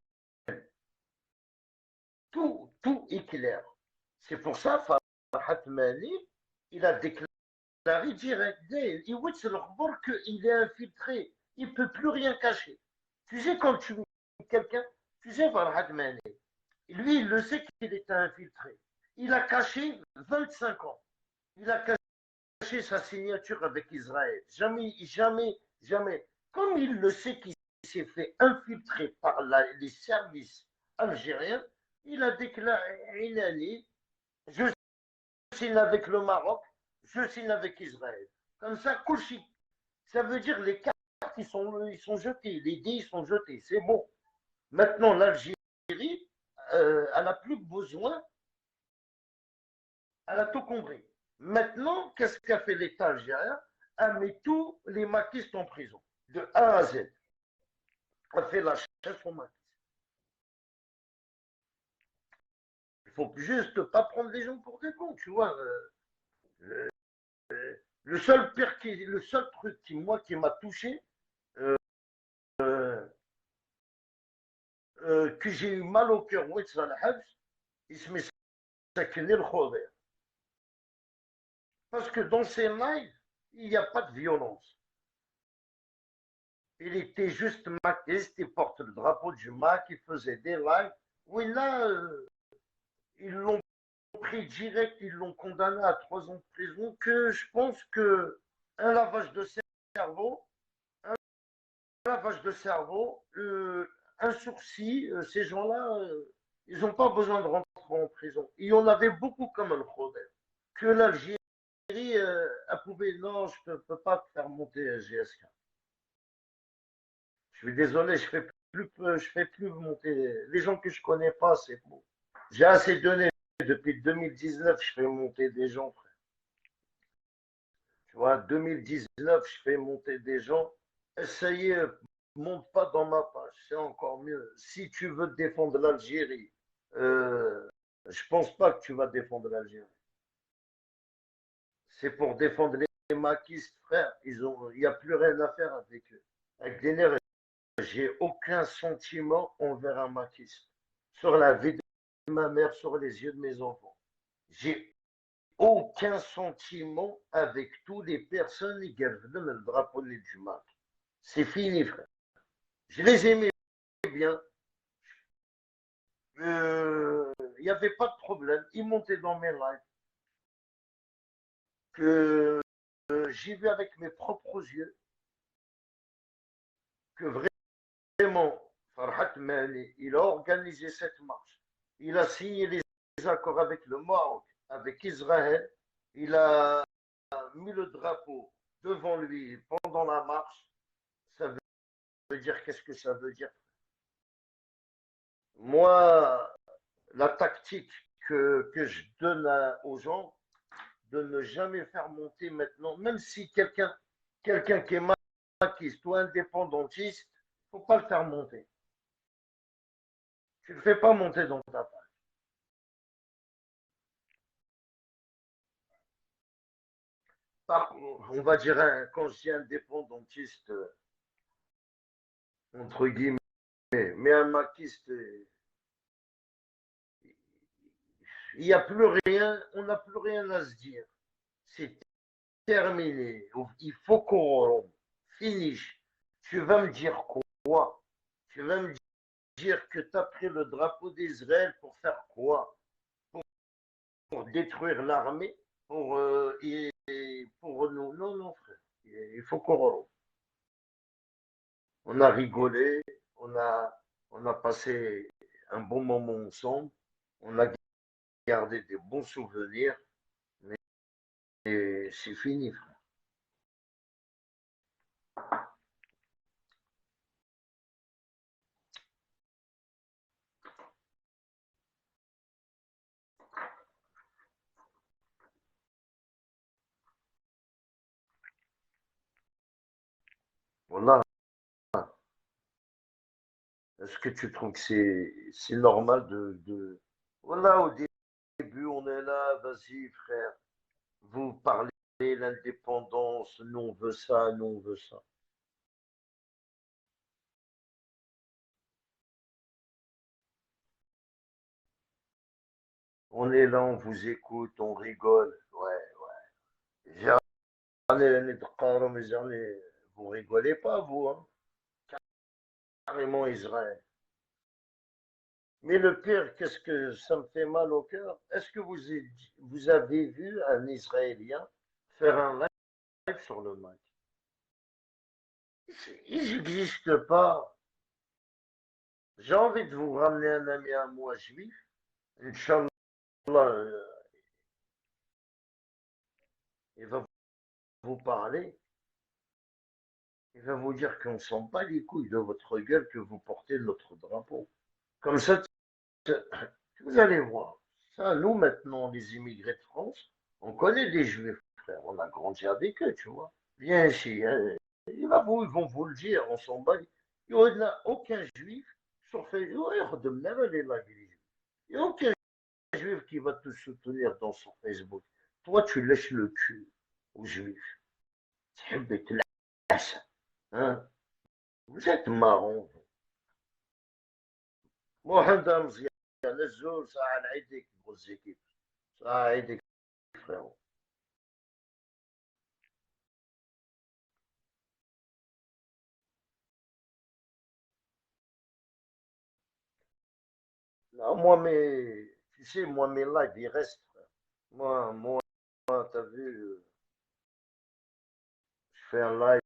tout est clair. C'est pour ça, Farhat Mali, il a déclaré direct, qu'il est infiltré. Il ne peut plus rien cacher. Tu sais, quand tu quelqu'un, tu sais, Farhat Mali, lui, il le sait qu'il est infiltré. Il a caché 25 ans. Il a caché sa signature avec Israël. Jamais, jamais, jamais. Comme il le sait qu'il s'est fait infiltrer par les services algériens, il a déclaré inani, je signe avec le Maroc, je signe avec Israël. Comme ça, Kouchi. Ça veut dire les cartes, ils sont jetés, les dés ils sont jetés, c'est bon. Maintenant, l'Algérie, elle n'a plus besoin, elle a tout compris. Maintenant, qu'est-ce qu'a fait l'État algérien? Elle met tous les maquistes en prison, de A à Z. Elle fait la chasse aux maquistes. Il faut juste pas prendre les gens pour des cons, tu vois. Le seul pire le seul truc qui m'a touché, euh, que j'ai eu mal au cœur, il se met le Khoder. Parce que dans ces lives, il n'y a pas de violence. Il était juste maquiste, il porte le drapeau du MAC, il faisait des lives. Oui, là, ils l'ont pris direct, ils l'ont condamné à 3 ans de prison, que je pense que un lavage de cerveau, un lavage de cerveau, un sursis, ces gens-là, ils n'ont pas besoin de rentrer en prison. Il y en avait beaucoup comme le Khoder. Que l'Algérie, elle pouvait, non, je ne peux pas te faire monter GSK. Je suis désolé, je fais plus monter les gens que je connais pas, c'est bon. J'ai assez donné depuis 2019, je fais monter des gens, frère. Tu vois, 2019, je fais monter des gens. Essayez, monte pas dans ma page, c'est encore mieux. Si tu veux défendre l'Algérie, je pense pas que tu vas défendre l'Algérie. C'est pour défendre les maquistes, frère. Il n'y a plus rien à faire avec eux. Avec des nerfs, j'ai aucun sentiment envers un maquiste. Sur la vie de ma mère, sur les yeux de mes enfants. J'ai aucun sentiment avec toutes les personnes qui gardent le drapeau du Mac. C'est fini, frère. Je les aimais bien. Il n'y avait pas de problème. Ils montaient dans mes lives. Que j'ai vu avec mes propres yeux que vraiment, Farhat Mali, il a organisé cette marche. Il a signé les accords avec le Maroc, avec Israël. Il a mis le drapeau devant lui pendant la marche. Ça veut dire, qu'est-ce que ça veut dire? Moi, la tactique que je donne aux gens, de ne jamais faire monter maintenant, même si quelqu'un qui est maquiste ou indépendantiste, il ne faut pas le faire monter. Tu ne le fais pas monter dans ta page. On va dire, quand je dis indépendantiste, entre guillemets, mais un maquiste, il n'y a plus rien, on n'a plus rien à se dire. C'est terminé. Il faut qu'on finish. Tu vas me dire quoi? Tu vas me dire que tu as pris le drapeau d'Israël pour faire quoi? détruire l'armée, pour nous. Non, non, frère. Il faut qu'on. On a rigolé, on a, on a passé un bon moment ensemble, on a gardé des bons souvenirs, mais c'est fini, frère. Voilà. Est-ce que tu trouves que c'est normal Voilà, au début, on est là, vas-y, frère, vous parlez l'indépendance, nous on veut ça, nous on veut ça. On est là, on vous écoute, on rigole. Ouais, ouais. Jamais, vous rigolez pas, vous, hein. Carrément Israël. Mais le pire, qu'est-ce que ça me fait mal au cœur? Est-ce que vous avez vu un Israélien faire un live sur le match? Il n'existe pas. J'ai envie de vous ramener un ami à moi juif. Inch'Allah, il va vous parler. Il va vous dire qu'on ne sent pas les couilles de votre gueule que vous portez notre drapeau. Comme ça, vous allez voir. Ça, nous, maintenant, les immigrés de France, on connaît des juifs, frère. On a grandi avec eux, tu vois. Bien ici, hein. Ils vont vous le dire, on s'en bat. Il n'y a aucun juif sur Facebook. Il n'y a aucun juif qui va te soutenir dans son Facebook. Toi, tu lèches le cul aux juifs. Hein? Vous êtes marrons. Mohamed Amzian, الزول ساعة عيدك بوزيكي ساعة عيدك frérot. Non, tu sais, moi, mes lives, ils restent, frère. Moi, t'as vu, je fais un live,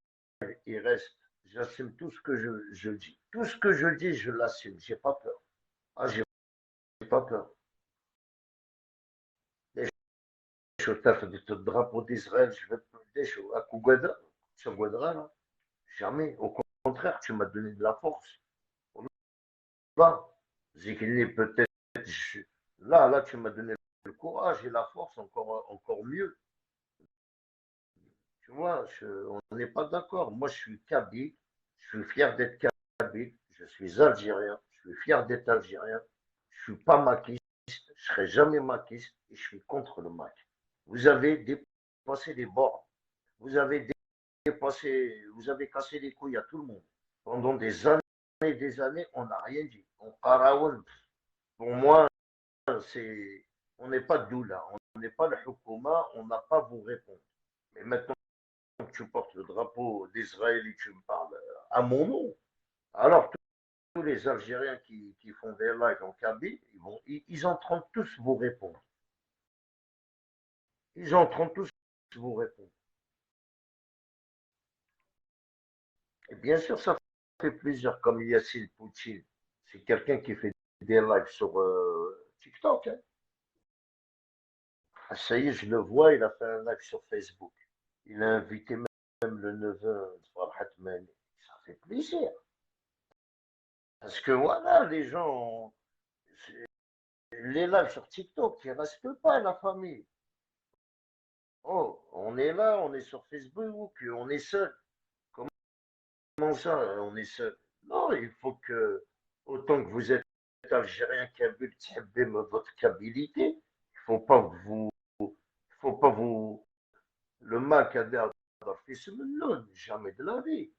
il reste. J'assume tout ce que je dis. Tout ce que je dis, je l'assume. J'ai pas peur. Ah, j'ai pas peur. Je taffe de drapeau d'Israël, je vais te à Kougada, sur Guadra, là. Jamais. Au contraire, tu m'as donné de la force. Là, Zikini, peut-être, là, tu m'as donné le courage et la force, encore mieux. Tu vois, on n'est pas d'accord. Moi, je suis kabyle, je suis fier d'être kabyle, je suis algérien, je suis fier d'être algérien, je suis pas maquiste, je serai jamais maquiste et je suis contre le maquis. Vous avez dépassé les bords, vous avez dépassé, vous avez cassé les couilles à tout le monde. Pendant des années, on n'a rien dit. Pour moi, on n'est pas doula, on n'est pas le hukuma, on n'a pas à vous répondre. Mais maintenant, tu portes le drapeau d'Israël et tu me parles à mon nom. Alors, tous les Algériens qui font des lives en Kabylie, ils entendront tous vous répondre. Ils entendront tous vous répondre. Et bien sûr, ça fait plaisir, comme Yassine Poutine. C'est quelqu'un qui fait des lives sur TikTok. Hein. Ah, ça y est, je le vois, il a fait un live sur Facebook. Il a invité même le neveu de Farhat Mani. Ça fait plaisir. Parce que voilà, les gens, les lives sur TikTok, ils restent pas, la famille. Oh, on est là, on est sur Facebook, on est seul. Comment ça, on est seul? Non, il faut que, autant que vous êtes algérien, kabyle, tihbem votre kabilité, faut pas vous, le mal qu'a fait jamais de la vie.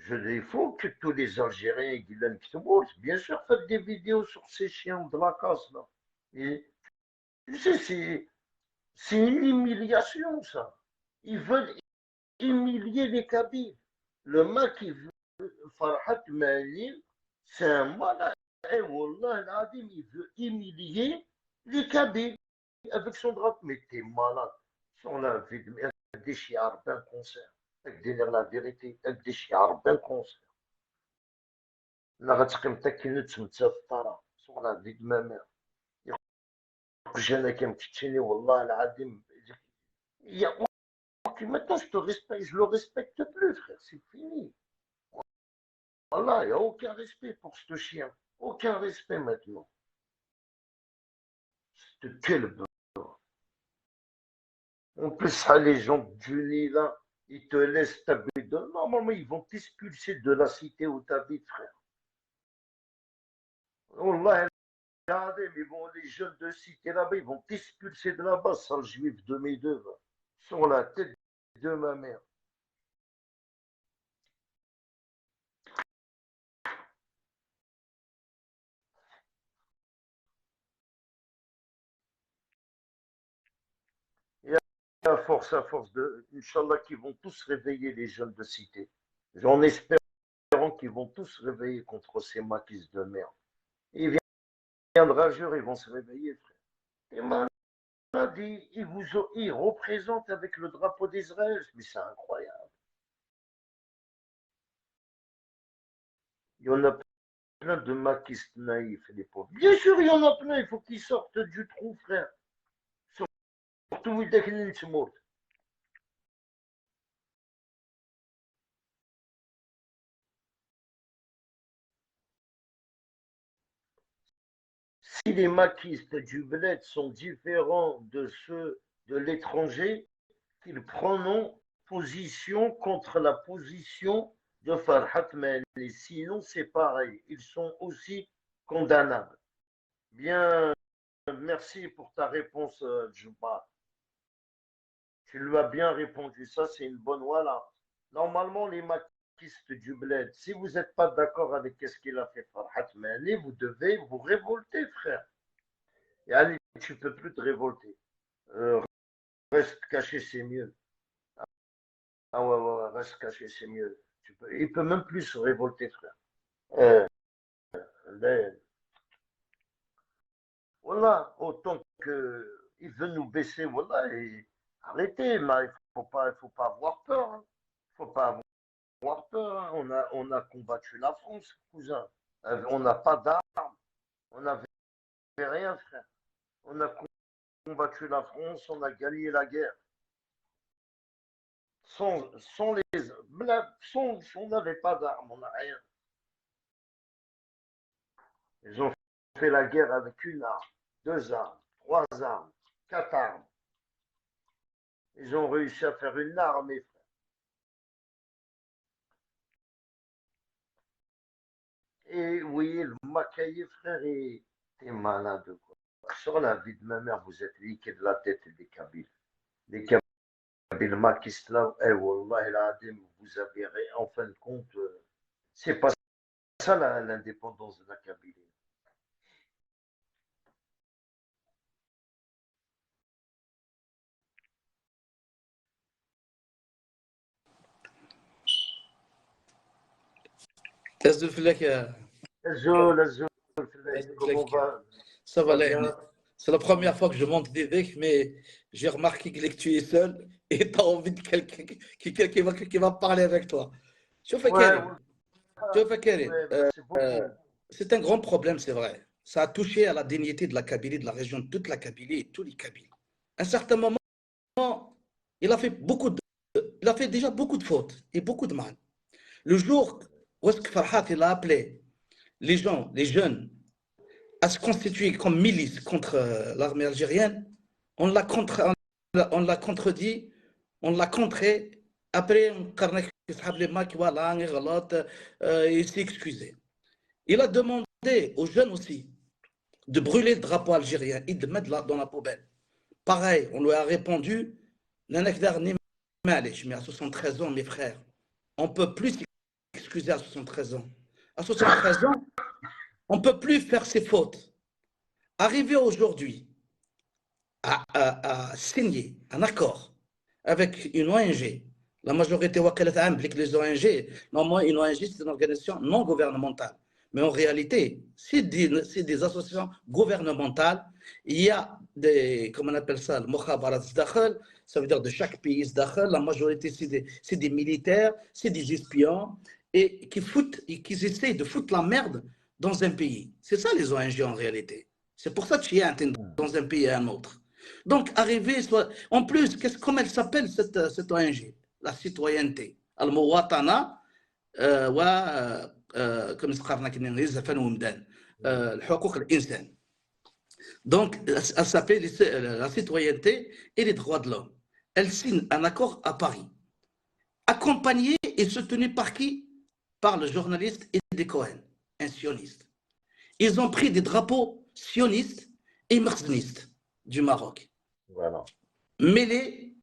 Il faut que tous les Algériens, Guilaine Ktouboul, bien sûr, faites des vidéos sur ces chiens de la casse, là. Et, tu sais, c'est une humiliation, ça. Ils veulent humilier les Kabyles. Le mec qui veut Farhat Mali, c'est un malade. Eh, Wallah, il veut humilier Les Kabyles, avec son drapeau, mais t'es malade. Sur la vie de merde, des chiards d'un concert. Avec dire la vérité, avec des chiards d'un concert. La غتقيم تا كي نتمتى في الطرا sur la vie de ma mère. Jeune qui me tient, wallah, العظيم. Il y a maintenant je te respecte, je le respecte plus, frère, c'est fini. Voilà, il n'y a aucun respect pour ce chien. Aucun respect maintenant. C'est quel. En plus, ça, les gens du Nil, là, ils te laissent t'habiter. Normalement, ils vont t'expulser de la cité où tu habites, frère. Wallah, regardez, mais bon, les jeunes de cité là-bas, ils vont t'expulser de là-bas, sale juif de mes deux, là, sur la tête de ma mère. Et à force de, Inch'Allah, qu'ils vont tous réveiller les jeunes de cité. J'en espère qu'ils vont tous se réveiller contre ces maquis de merde. Et il viendra un jour, ils vont se réveiller, frère. Et malade, ils représentent avec le drapeau d'Israël. Mais c'est incroyable. Il y en a plein de maquistes naïfs, les pauvres. Bien sûr, il y en a plein, il faut qu'ils sortent du trou, frère. Surtout, si les maquistes du bled sont différents de ceux de l'étranger, qu'ils prennent position contre la position de Farhat Mali. Sinon, c'est pareil. Ils sont aussi condamnables. Bien, merci pour ta réponse, Djouba. Tu lui as bien répondu. Ça, c'est une bonne voilà. Normalement, les maquistes du bled, si vous n'êtes pas d'accord avec ce qu'il a fait Farhat Mali, vous devez vous révolter, frère. Et allez, tu ne peux plus te révolter. Reste caché, c'est mieux. Ah ouais, reste caché, c'est mieux. Il peut même plus se révolter, frère. Mais, voilà, autant qu'il veut nous baisser, voilà, et arrêtez, mais faut pas avoir peur. Hein. Faut pas avoir peur. Hein. On a combattu la France, cousin. On n'a pas d'armes. On n'avait rien, frère. On a combattu la France, on a gagné la guerre. Sans les. On n'avait pas d'armes, on n'a rien. Ils ont fait la guerre avec une arme, deux armes, trois armes, quatre armes. Ils ont réussi à faire une armée, frère. Et oui, le Macaï, frère, est malade, quoi. Sur la vie de ma mère, vous êtes liqué de la tête des Kabyles. Les Kabyles Makisla, eh, wallah, vous avez, en fin de compte, c'est pas ça l'indépendance de la Kabylie. Comment va? Ça va aller. C'est la première fois que je monte des decks, mais j'ai remarqué que tu es seul et tu as envie de quelqu'un qui va parler avec toi. C'est un grand problème, c'est vrai. Ça a touché à la dignité de la Kabylie, de la région, de toute la Kabylie et tous les Kabyles. À un certain moment, il a fait déjà beaucoup de fautes et beaucoup de mal. Le jour où est-ce que Farhat il a appelé les gens, les jeunes, à se constituer comme milice contre l'armée algérienne, on l'a contredit, on l'a contré. Après, il s'est excusé. Il a demandé aux jeunes aussi de brûler le drapeau algérien et de mettre dans la poubelle. Pareil, on lui a répondu, mais à 73 ans, mes frères, on ne peut plus s'excuser à 73 ans. À 73 ans, on ne peut plus faire ses fautes. Arriver aujourd'hui à signer un accord avec une ONG, la majorité implique les ONG. Normalement, une ONG, c'est une organisation non gouvernementale. Mais en réalité, c'est des associations gouvernementales. Il y a des, comment on appelle ça, le mukhabarat dakhel, ça veut dire de chaque pays dakhel. La majorité, c'est des militaires, c'est des espions, et qui essayent de foutre la merde dans un pays. C'est ça les ONG en réalité. C'est pour ça que tu es dans un pays et un autre. Donc, en plus, comment elle s'appelle cette ONG? La citoyenneté. Al-Muwatana, comme ذكرنا كنا الانجليز فنومدان الحقوق الانسان. Donc elle s'appelle la citoyenneté et les droits de l'homme. Elle signe un accord à Paris, accompagné et soutenu par qui? Par le journaliste Eddie Cohen, un sioniste. Ils ont pris des drapeaux sionistes et marxistes du Maroc. Voilà. Mêlés,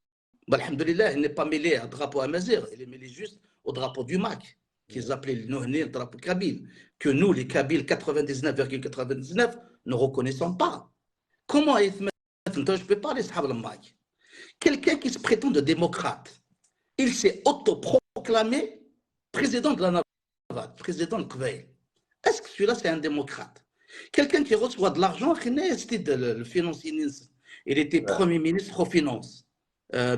alhamdoulilah, il n'est pas mêlé à drapeau amazigh, il est mêlé juste au drapeau du MAC, qu'ils appelaient le drapeau kabyle, que nous, les Kabyles, 99,99, ne reconnaissons pas. Comment est-ce que je peux parler de MAC? Quelqu'un qui se prétend de démocrate, il s'est autoproclamé président de la Navate, président de Kveil. Est-ce que celui-là, c'est un démocrate? Quelqu'un qui reçoit de l'argent, c'était le financier, il était premier ministre aux finances,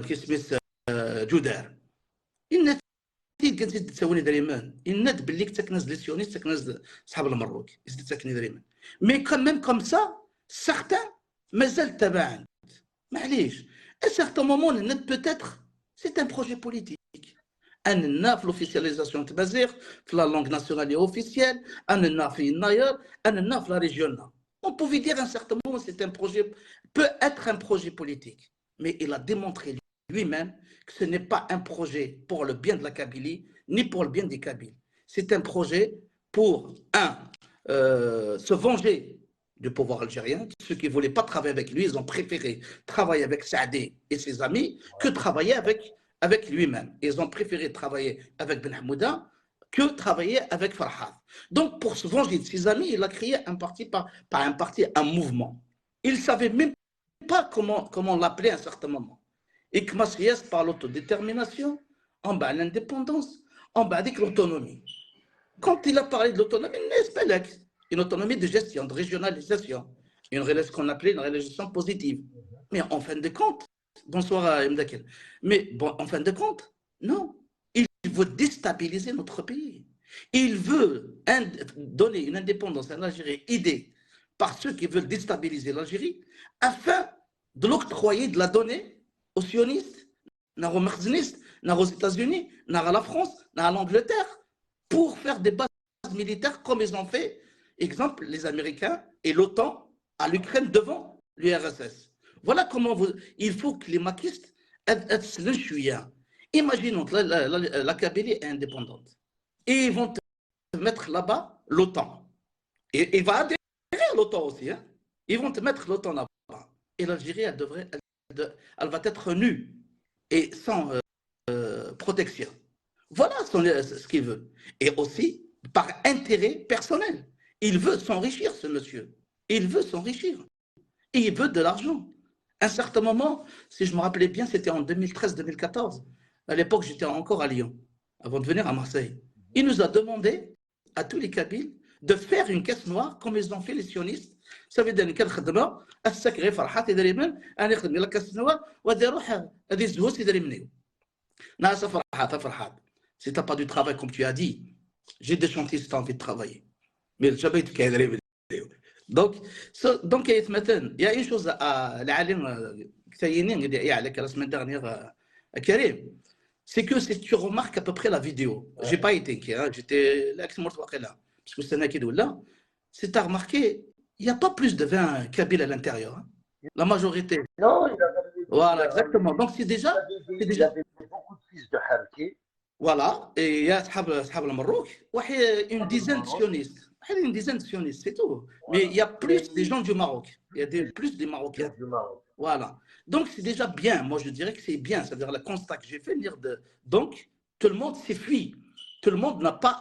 qui s'appelle Joudar. Il n'a كنت تساوني دائما الناس باللي كنت كنز لي سيونيست كنز صحاب المروك يزيد تساكني دائما مي كان ميم كوم سا سارتان مازال تبعا معليش ا سارتان مومون النت بوتيتر سي ان بروجي بوليتيك اننا في لوفيسياليزاسيون تبازيغ في لا لونغ ناسيونال اوفيسيال اننا في الناير اننا في لا ريجيون on pouvait dire à un certain moment c'est un projet peut être un projet politique mais il a démontré lui-même que ce n'est pas un projet pour le bien de la Kabylie, ni pour le bien des Kabyles. C'est un projet pour, se venger du pouvoir algérien. Ceux qui ne voulaient pas travailler avec lui, ils ont préféré travailler avec Saadé et ses amis que travailler avec lui-même. Ils ont préféré travailler avec Ben Hamouda que travailler avec Farhad. Donc, pour se venger de ses amis, il a créé un parti, pas un parti, un mouvement. Il ne savait même pas comment l'appeler à un certain moment. Et que Massiès par l'autodétermination, en bas l'indépendance, en bas avec l'autonomie. Quand il a parlé de l'autonomie, une autonomie de gestion, de régionalisation, qu'on appelait une réalisation positive. Mais en fin de compte, bonsoir Mdakel, mais bon, en fin de compte, non, il veut déstabiliser notre pays. Il veut donner une indépendance à l'Algérie aidée par ceux qui veulent déstabiliser l'Algérie afin de l'octroyer, de la donner aux sionistes, aux marxinistes, aux États-Unis, à la France, à l'Angleterre, pour faire des bases militaires comme ils ont fait, exemple, les Américains et l'OTAN à l'Ukraine devant l'URSS. Voilà comment il faut que les maquistes aient le chouïa. Imaginons que la Kabylie est indépendante. Et ils vont te mettre là-bas l'OTAN. Et il va adhérer à l'OTAN aussi. Hein. Ils vont te mettre l'OTAN là-bas. Et l'Algérie, elle va être nue et sans protection. Voilà ce qu'il veut. Et aussi, par intérêt personnel. Il veut s'enrichir, ce monsieur. Il veut s'enrichir. Et il veut de l'argent. À un certain moment, si je me rappelais bien, c'était en 2013-2014. À l'époque, j'étais encore à Lyon, avant de venir à Marseille. Il nous a demandé, à tous les Kabyles, de faire une caisse noire, comme ils ont fait les sionistes. Ça veut dire qu'elle خدمه السكري فرحات يدري من انا يخدم لك السنوات ودي يروح هذه الزهوس يدري مني ناس فرحات si t'as pas du travail comme tu as dit j'ai des chantiers si t'as envie de travailler mais jamais tu يدري مني donc مثلا il y a une chose à العالم كثيرين اللي يعلك la semaine dernière Karim c'est que si tu remarques à peu près la vidéo j'ai pas été j'étais là parce que c'est un akid là c'est à remarquer il n'y a pas plus de 20 Kabyles à l'intérieur. Hein. La majorité. Non, il avait, voilà, exactement. Donc c'est déjà. Il avait beaucoup de fils de Harki. Voilà. Et il y a le Maroc. Une dizaine de sionistes. Une dizaine de sionistes, c'est tout. Mais il y a plus des gens du Maroc. Il y a plus des Marocains. Voilà. Donc c'est déjà bien. Moi je dirais que c'est bien. C'est-à-dire le constat que j'ai fait. Donc tout le monde s'est fui. Tout le monde n'a pas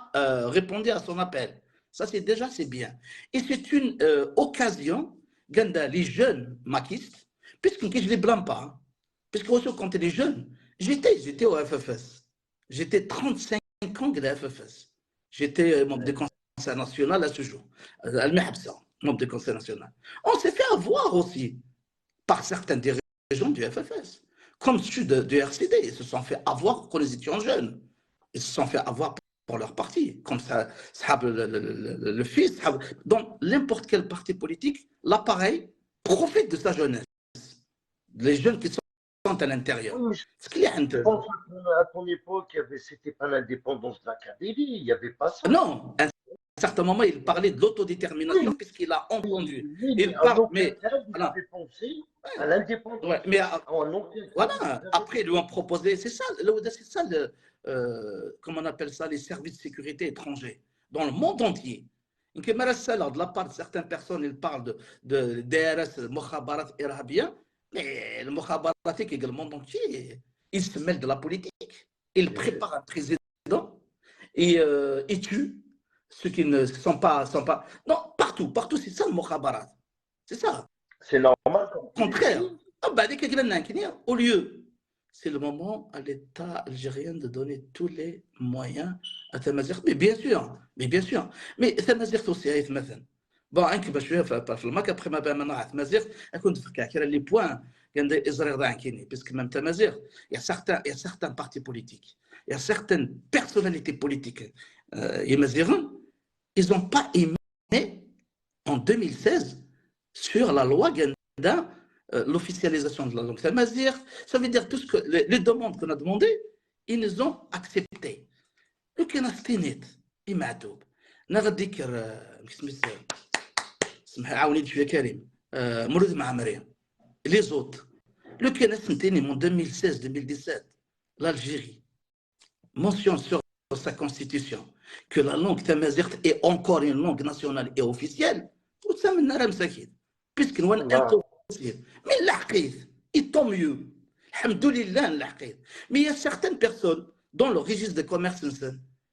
répondu à son appel. Ça, c'est bien. Et c'est une occasion, les jeunes maquistes, puisque je ne les blâme pas, hein, puisque quand ils étaient jeunes, j'étais au FFS. J'étais 35 ans de la FFS. J'étais membre du conseil conseil national à ce jour. Membre du conseil national. On s'est fait avoir aussi par certains dirigeants du FFS, comme ceux du RCD. Ils se sont fait avoir quand ils étaient jeunes. Ils se sont fait avoir pour leur parti, comme ça, le fils. Dans n'importe quel parti politique, l'appareil profite de sa jeunesse. Les jeunes qui sont à l'intérieur. Oui, Ce qu'il y a je pense qu'à ton époque, c'était pas l'indépendance de la Kabylie, il n'y avait pas ça. Non, à un certain moment, il parlait de l'autodétermination Oui, puisqu'il a entendu. oui, Il en parle, aucun mais cas, vous voilà, avez pensé à ouais, l'indépendance. mais En aucun cas, voilà. vous avez Après, ils lui ont proposé, c'est ça, comment on appelle ça, les services de sécurité étrangers dans le monde entier. Donc, de la part de certaines personnes, ils parlent de DRS, Mokhabarat Irhabien, mais le Mokhabarat, le monde entier, il se mêle de la politique. Il prépare un président et tue ceux qui ne sont pas. Non, partout, c'est ça le Mokhabarat. C'est ça. C'est normal. Au contraire. Au lieu, c'est le moment à l'État algérien de donner tous les moyens à Tamazight. Mais bien sûr. Mais Tamazight aussi, مثلا. Bon, انك باش في الماك après ما بان Tamazight, كنت فكر les points كان إزرار ضاعكيني parce que même Tamazight, il y a certains partis politiques, il y a certaines personnalités politiques ils n'ont pas aimé en 2016 sur la loi Ganda l'officialisation de la langue tamazight. Ça veut dire tout ce que les demandes qu'on a demandées, ils nous ont accepté. لو كان اختينيت معتوب نغديكر سمح عاوني شويه كريم مرود مع مريم لي زوت لو كان سنتيني من 2016-2017 l'Algérie mentionne sur sa constitution que la langue tamazight est encore une langue nationale et officielle وتسمى النار مساكين puisque nous avons mais l'aqid, et tant mieux. Alhamdoulilah, l'aqid. Mais il y a certaines personnes dans le registre de commerce,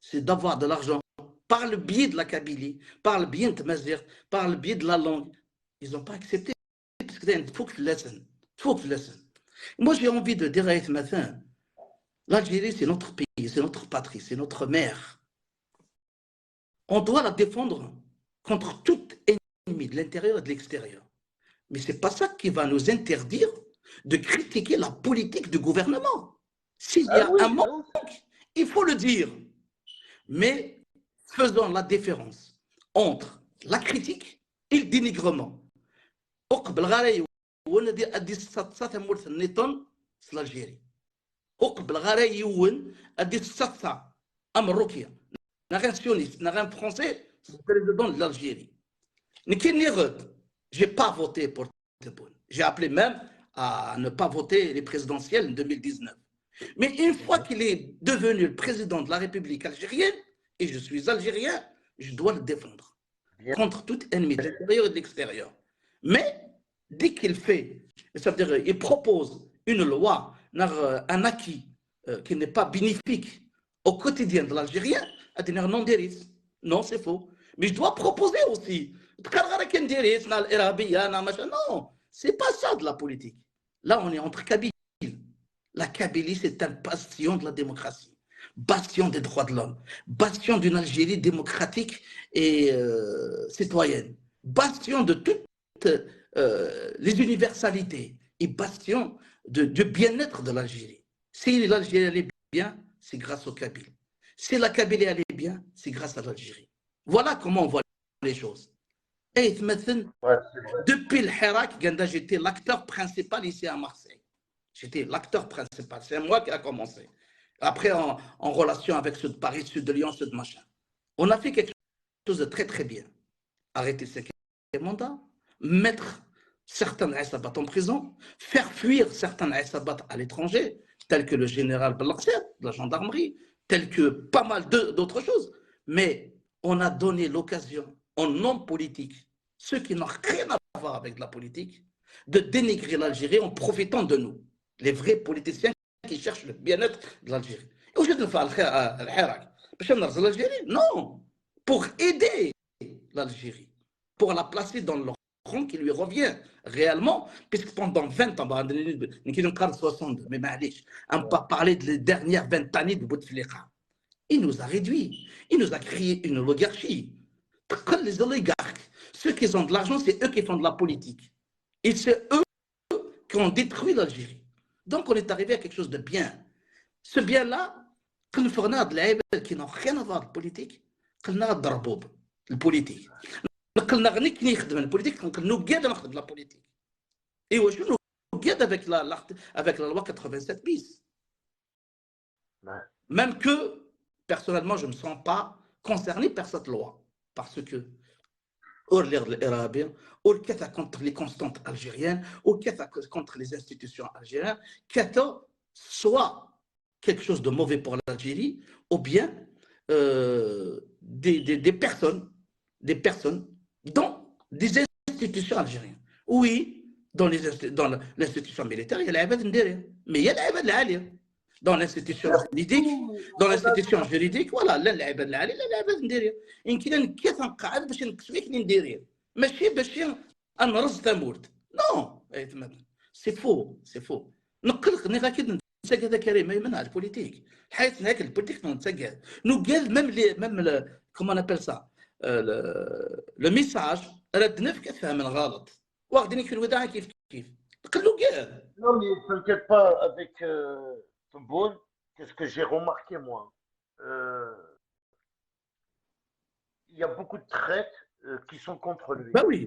c'est d'avoir de l'argent par le biais de la Kabylie, par le biais de Tamazight, par le biais de la langue. Ils n'ont pas accepté parce qu'il faut que tu laisses. Moi, j'ai envie de dire à ce matin, l'Algérie, c'est notre pays, c'est notre patrie, c'est notre mère. On doit la défendre contre tout ennemi de l'intérieur et de l'extérieur. Mais ce n'est pas ça qui va nous interdire de critiquer la politique du gouvernement. S'il y a un manque, il faut le dire. Mais faisons la différence entre la critique et le dénigrement. C'est l'Algérie. Un français, c'est le président de l'Algérie. Je n'ai pas voté pour Tebboune. J'ai appelé même à ne pas voter les présidentielles en 2019. Mais une fois qu'il est devenu le président de la République algérienne, et je suis algérien, je dois le défendre contre tout ennemi de l'intérieur et de l'extérieur. Mais dès qu'il fait, ça veut dire il propose une loi, un acquis qui n'est pas bénéfique au quotidien de l'Algérien, à dire non, non, c'est faux. Mais je dois proposer aussi. Non, c'est pas ça de la politique. Là, on est entre Kabylie. La Kabylie, c'est un bastion de la démocratie, bastion des droits de l'homme, bastion d'une Algérie démocratique et citoyenne, bastion de toutes les universalités et bastion du bien-être de l'Algérie. Si l'Algérie allait bien, c'est grâce au Kabylie. Si la Kabylie allait bien, c'est grâce à l'Algérie. Voilà comment on voit les choses. Et depuis le Hirak, j'étais l'acteur principal ici à Marseille. J'étais l'acteur principal. C'est moi qui a commencé. Après, en relation avec ceux de Paris, ceux de Lyon, ceux de machin. On a fait quelque chose de très très bien. Arrêter ce mandat, mettre certains Aïsabat en prison, faire fuir certains Aïsabat à l'étranger, tels que le général Belakser de la gendarmerie, tels que pas mal d'autres choses. Mais on a donné l'occasion aux non-politiques, ceux qui n'ont rien à voir avec la politique, de dénigrer l'Algérie en profitant de nous, les vrais politiciens qui cherchent le bien-être de l'Algérie. Et aujourd'hui, on fait l'Algérie. Non, pour aider l'Algérie, pour la placer dans le rang qui lui revient réellement, puisque pendant 20 ans, mais on ne pas parler des dernières 20 années de Bouteflika. Il nous a réduits, il nous a créé une oligarchie. Les oligarques, ceux qui ont de l'argent, c'est eux qui font de la politique. Et c'est eux qui ont détruit l'Algérie. Donc on est arrivé à quelque chose de bien. Ce bien-là, nous faisons de l'Aïbel qui n'ont rien à voir avec la politique, nous faisons de la politique. Nous faisons de la politique, nous faisons de la politique. Et aujourd'hui, nous faisons avec la loi 87 bis. Même que, personnellement, je ne me sens pas concerné par cette loi. Parce que, contre les constantes algériennes, contre les institutions algériennes, soit quelque chose de mauvais pour l'Algérie, ou bien des personnes dans des institutions algériennes. Oui, dans l'institution militaire, il y a l'Aïbad Ndéré, mais il y a l'Aïbad L'Ali. Dans l'institution juridique, voilà, l'Aïbad L'Ali, l'Aïbad Ndéré. يمكن أن كيف نقعد باش نكسبك ندير ماشي باش نرز تمورت نو سي فو نقلق ني اكيد نتسقى هذا كريم من البوليتيك الحياه هيك البوليتيك نتسقى نقال ميم كومون ابل سا لو ميساج ردنا في كتفهم غلط واخديني في الوداع كيف قالوا قال Non, mais t'inquiète pas, avec Tebboune, qu'est-ce que j'ai remarqué, moi il y a beaucoup de traites qui sont contre lui. Bah oui.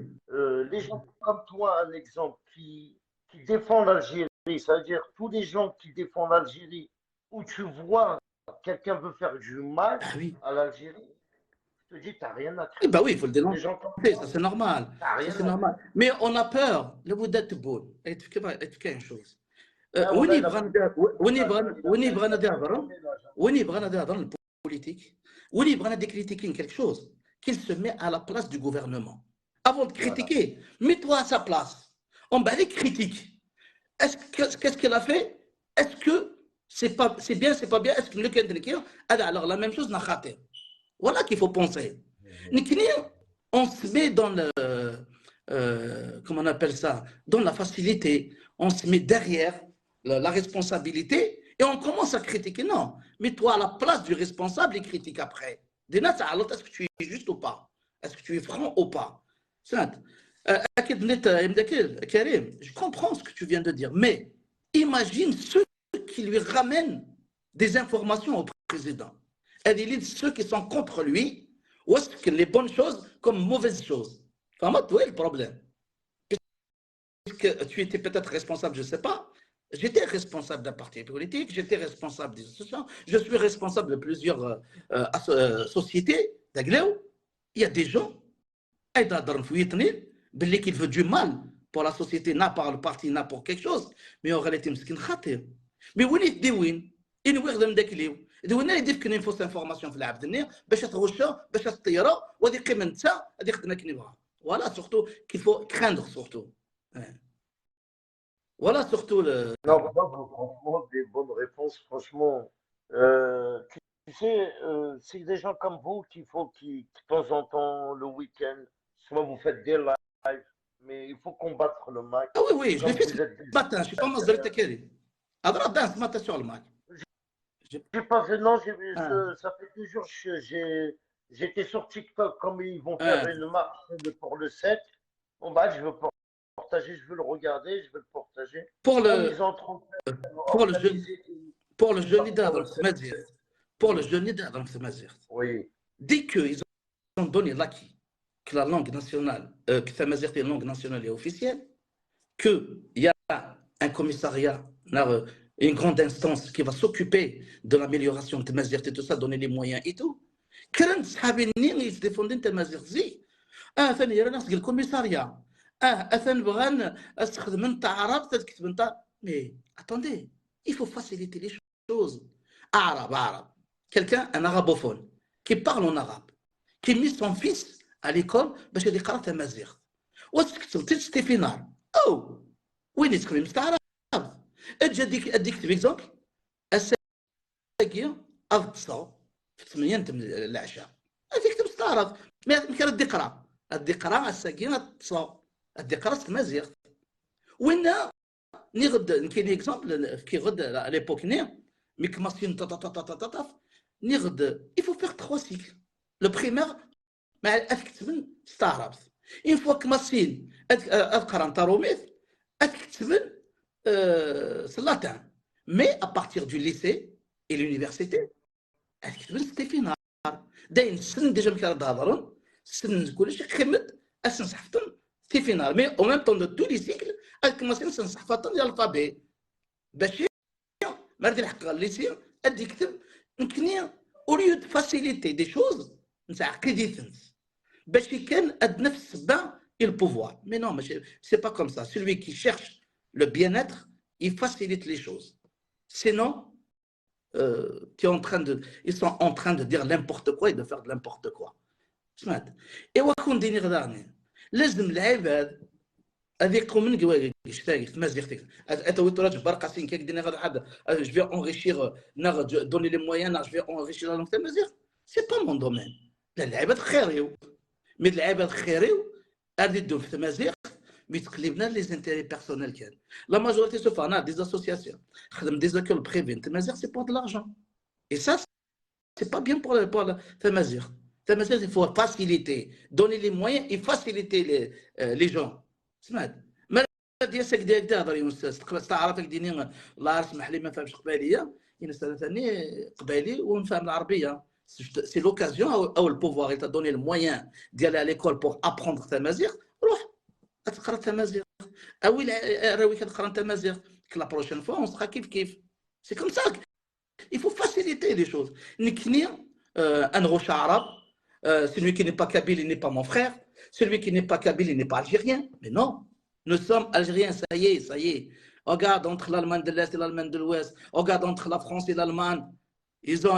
Les gens comme toi, un exemple, qui défend l'Algérie, c'est-à-dire tous les gens qui défendent l'Algérie, où tu vois quelqu'un veut faire du mal à l'Algérie, je te dis, tu n'as rien à craindre. Bah oui, il faut le dénoncer, ça c'est normal. C'est normal. Mais on a peur, le Bouddha Tebboune, et tu fais une chose. وين يبغى نهضر politique, où il prend des critiquer quelque chose, qu'il se met à la place du gouvernement. Avant de critiquer, mets-toi à sa place. On va les critiques. Qu'est-ce qu'elle a fait? Est-ce que c'est bien, c'est pas bien? Est-ce que le Kendrick, alors la même chose, voilà qu'il faut penser. On se met dans le, comment on appelle ça, dans la facilité, on se met derrière la responsabilité. Et on commence à critiquer. Non, mets-toi à la place du responsable et critique après. Est-ce que tu es juste ou pas? Est-ce que tu es franc ou pas? Karim, je comprends ce que tu viens de dire, mais imagine ceux qui lui ramènent des informations au président. Elle élit ceux qui sont contre lui, ou est-ce que les bonnes choses comme mauvaises choses? Enfin, toi, le problème. Puisque tu étais peut-être responsable, je ne sais pas. J'étais responsable d'un parti politique, j'étais responsable des associations, je suis responsable de plusieurs sociétés. Il y a des gens qui veulent du mal pour la société, n'a pas le parti, n'a pour quelque chose, mais en réalité, c'est khatir. Mais où est-ce que il y a une fausse information في العبد النير باش تغشها باش تطيرها وهذه قيمتها هذه خدنا كنبغى. Voilà surtout qu'il faut craindre surtout. Voilà surtout le. Non, franchement, des bonnes réponses. Franchement, tu sais, c'est des gens comme vous qu'il faut qui, de temps en temps, le week-end, soit vous faites des lives, mais il faut combattre le Mac. Ah oui, je l'ai fait ce matin, je ne suis pas mazal Takeri. Ce matin sur le Mac. J'ai pas fait, non, ça fait 2 jours, j'étais sur TikTok, comme ils vont faire une marche pour le 7. Bon, bah, je veux pas. Je veux le regarder, je veux le partager. Pour le jeune leader dans le Mazir. Oui. Dès qu'ils ont donné l'acquis que la langue nationale, que le Mazir est une langue nationale et officielle, qu'il y a un commissariat, une grande instance qui va s'occuper de l'amélioration de Mazir et tout ça, donner les moyens et tout. Quand ils se défendent de Mazir, le commissariat. Mais attendez, il faut faciliter les choses. Arabe. Quelqu'un, un arabophone, qui parle en arabe, qui met son fils à l'école, باش يقرا تمازيغ. وتكتب في نار. أو وين يتكلم مستعرب؟ أديك بإكزامبل الساقية أغتصو في 8 العشاء. أديك مستعرب. ما كان الدقرة الساقية أغتصو. الدقرة تمازيغ. وين نغد كاين اكزامبل كي غد à l'époque mais comment si نغد il faut faire 3 cycles. Le primaire مع اكتبن استعربت اون فوا كماسين اذكر انت روميث اكتبن سلاتان مي ابارتير دو ليسي اي لونيفرسيتي اكتبن ستيفينار داين السن ديجا ملي كنهضروا السن كلشي خمد اسنصحفتن ستيفينار مي او ميم طون دو تو لي سيكل كماسين سنصحفتن ديال الفابي باش مرضي الحق الليسي ادي يكتب يمكن اوريو دو فاسيليتي دي شوز نتاع قيديثنس باش كان اد نفس السبه البوفوار مي نو ماشي سي با كوم سا celui qui cherche le bien-être il facilite les choses sinon ils sont en train de dire n'importe quoi et de faire de n'importe quoi سمعت ايوا كون ديني غداني لازم العباد هذيك من قواش تاعك ما زيختك اتو تراج برقاسين كيك دينا غير حد جو في انريشير نغ دوني لي مويان جو في انريشير لا لونغ تمازيغ سي با مون دومين لا العباد خيريو مي العباد خيريو غادي دو في تمازيغ مي تقلبنا لي زانتيري بيرسونيل كان لا ماجوريتي سوف انا دي اسوسياسيون خدم دي زاكول بريفي تمازيغ سي بور دو لارجون اي سا سي با بيان بور تمازيغ تمازيغ il faut faciliter donner les moyens et faciliter les gens سمعت ما ديالك ديالك تهضر يا استاذ استعرفك ديني الله يسمح لي ما فهمش قباليه ينسى ثاني قبالي ونفهم العربيه سي لوكازيون او البوفوار تا دوني المويان ديال ليكول بور ابروندر تمازيغ روح تقرا تمازيغ اوي راوي كتقرا تمازيغ لا بروشين فوا اون سخا كيف سي كوم سا il faut faciliter les choses نكني ان غوش عرب celui qui n'est pas kabyle il n'est pas mon frère. Celui qui n'est pas kabyle, il n'est pas algérien. Mais non, nous sommes algériens, ça y est. Regarde entre l'Allemagne de l'Est et l'Allemagne de l'Ouest. Regarde entre la France et l'Allemagne. Ils ont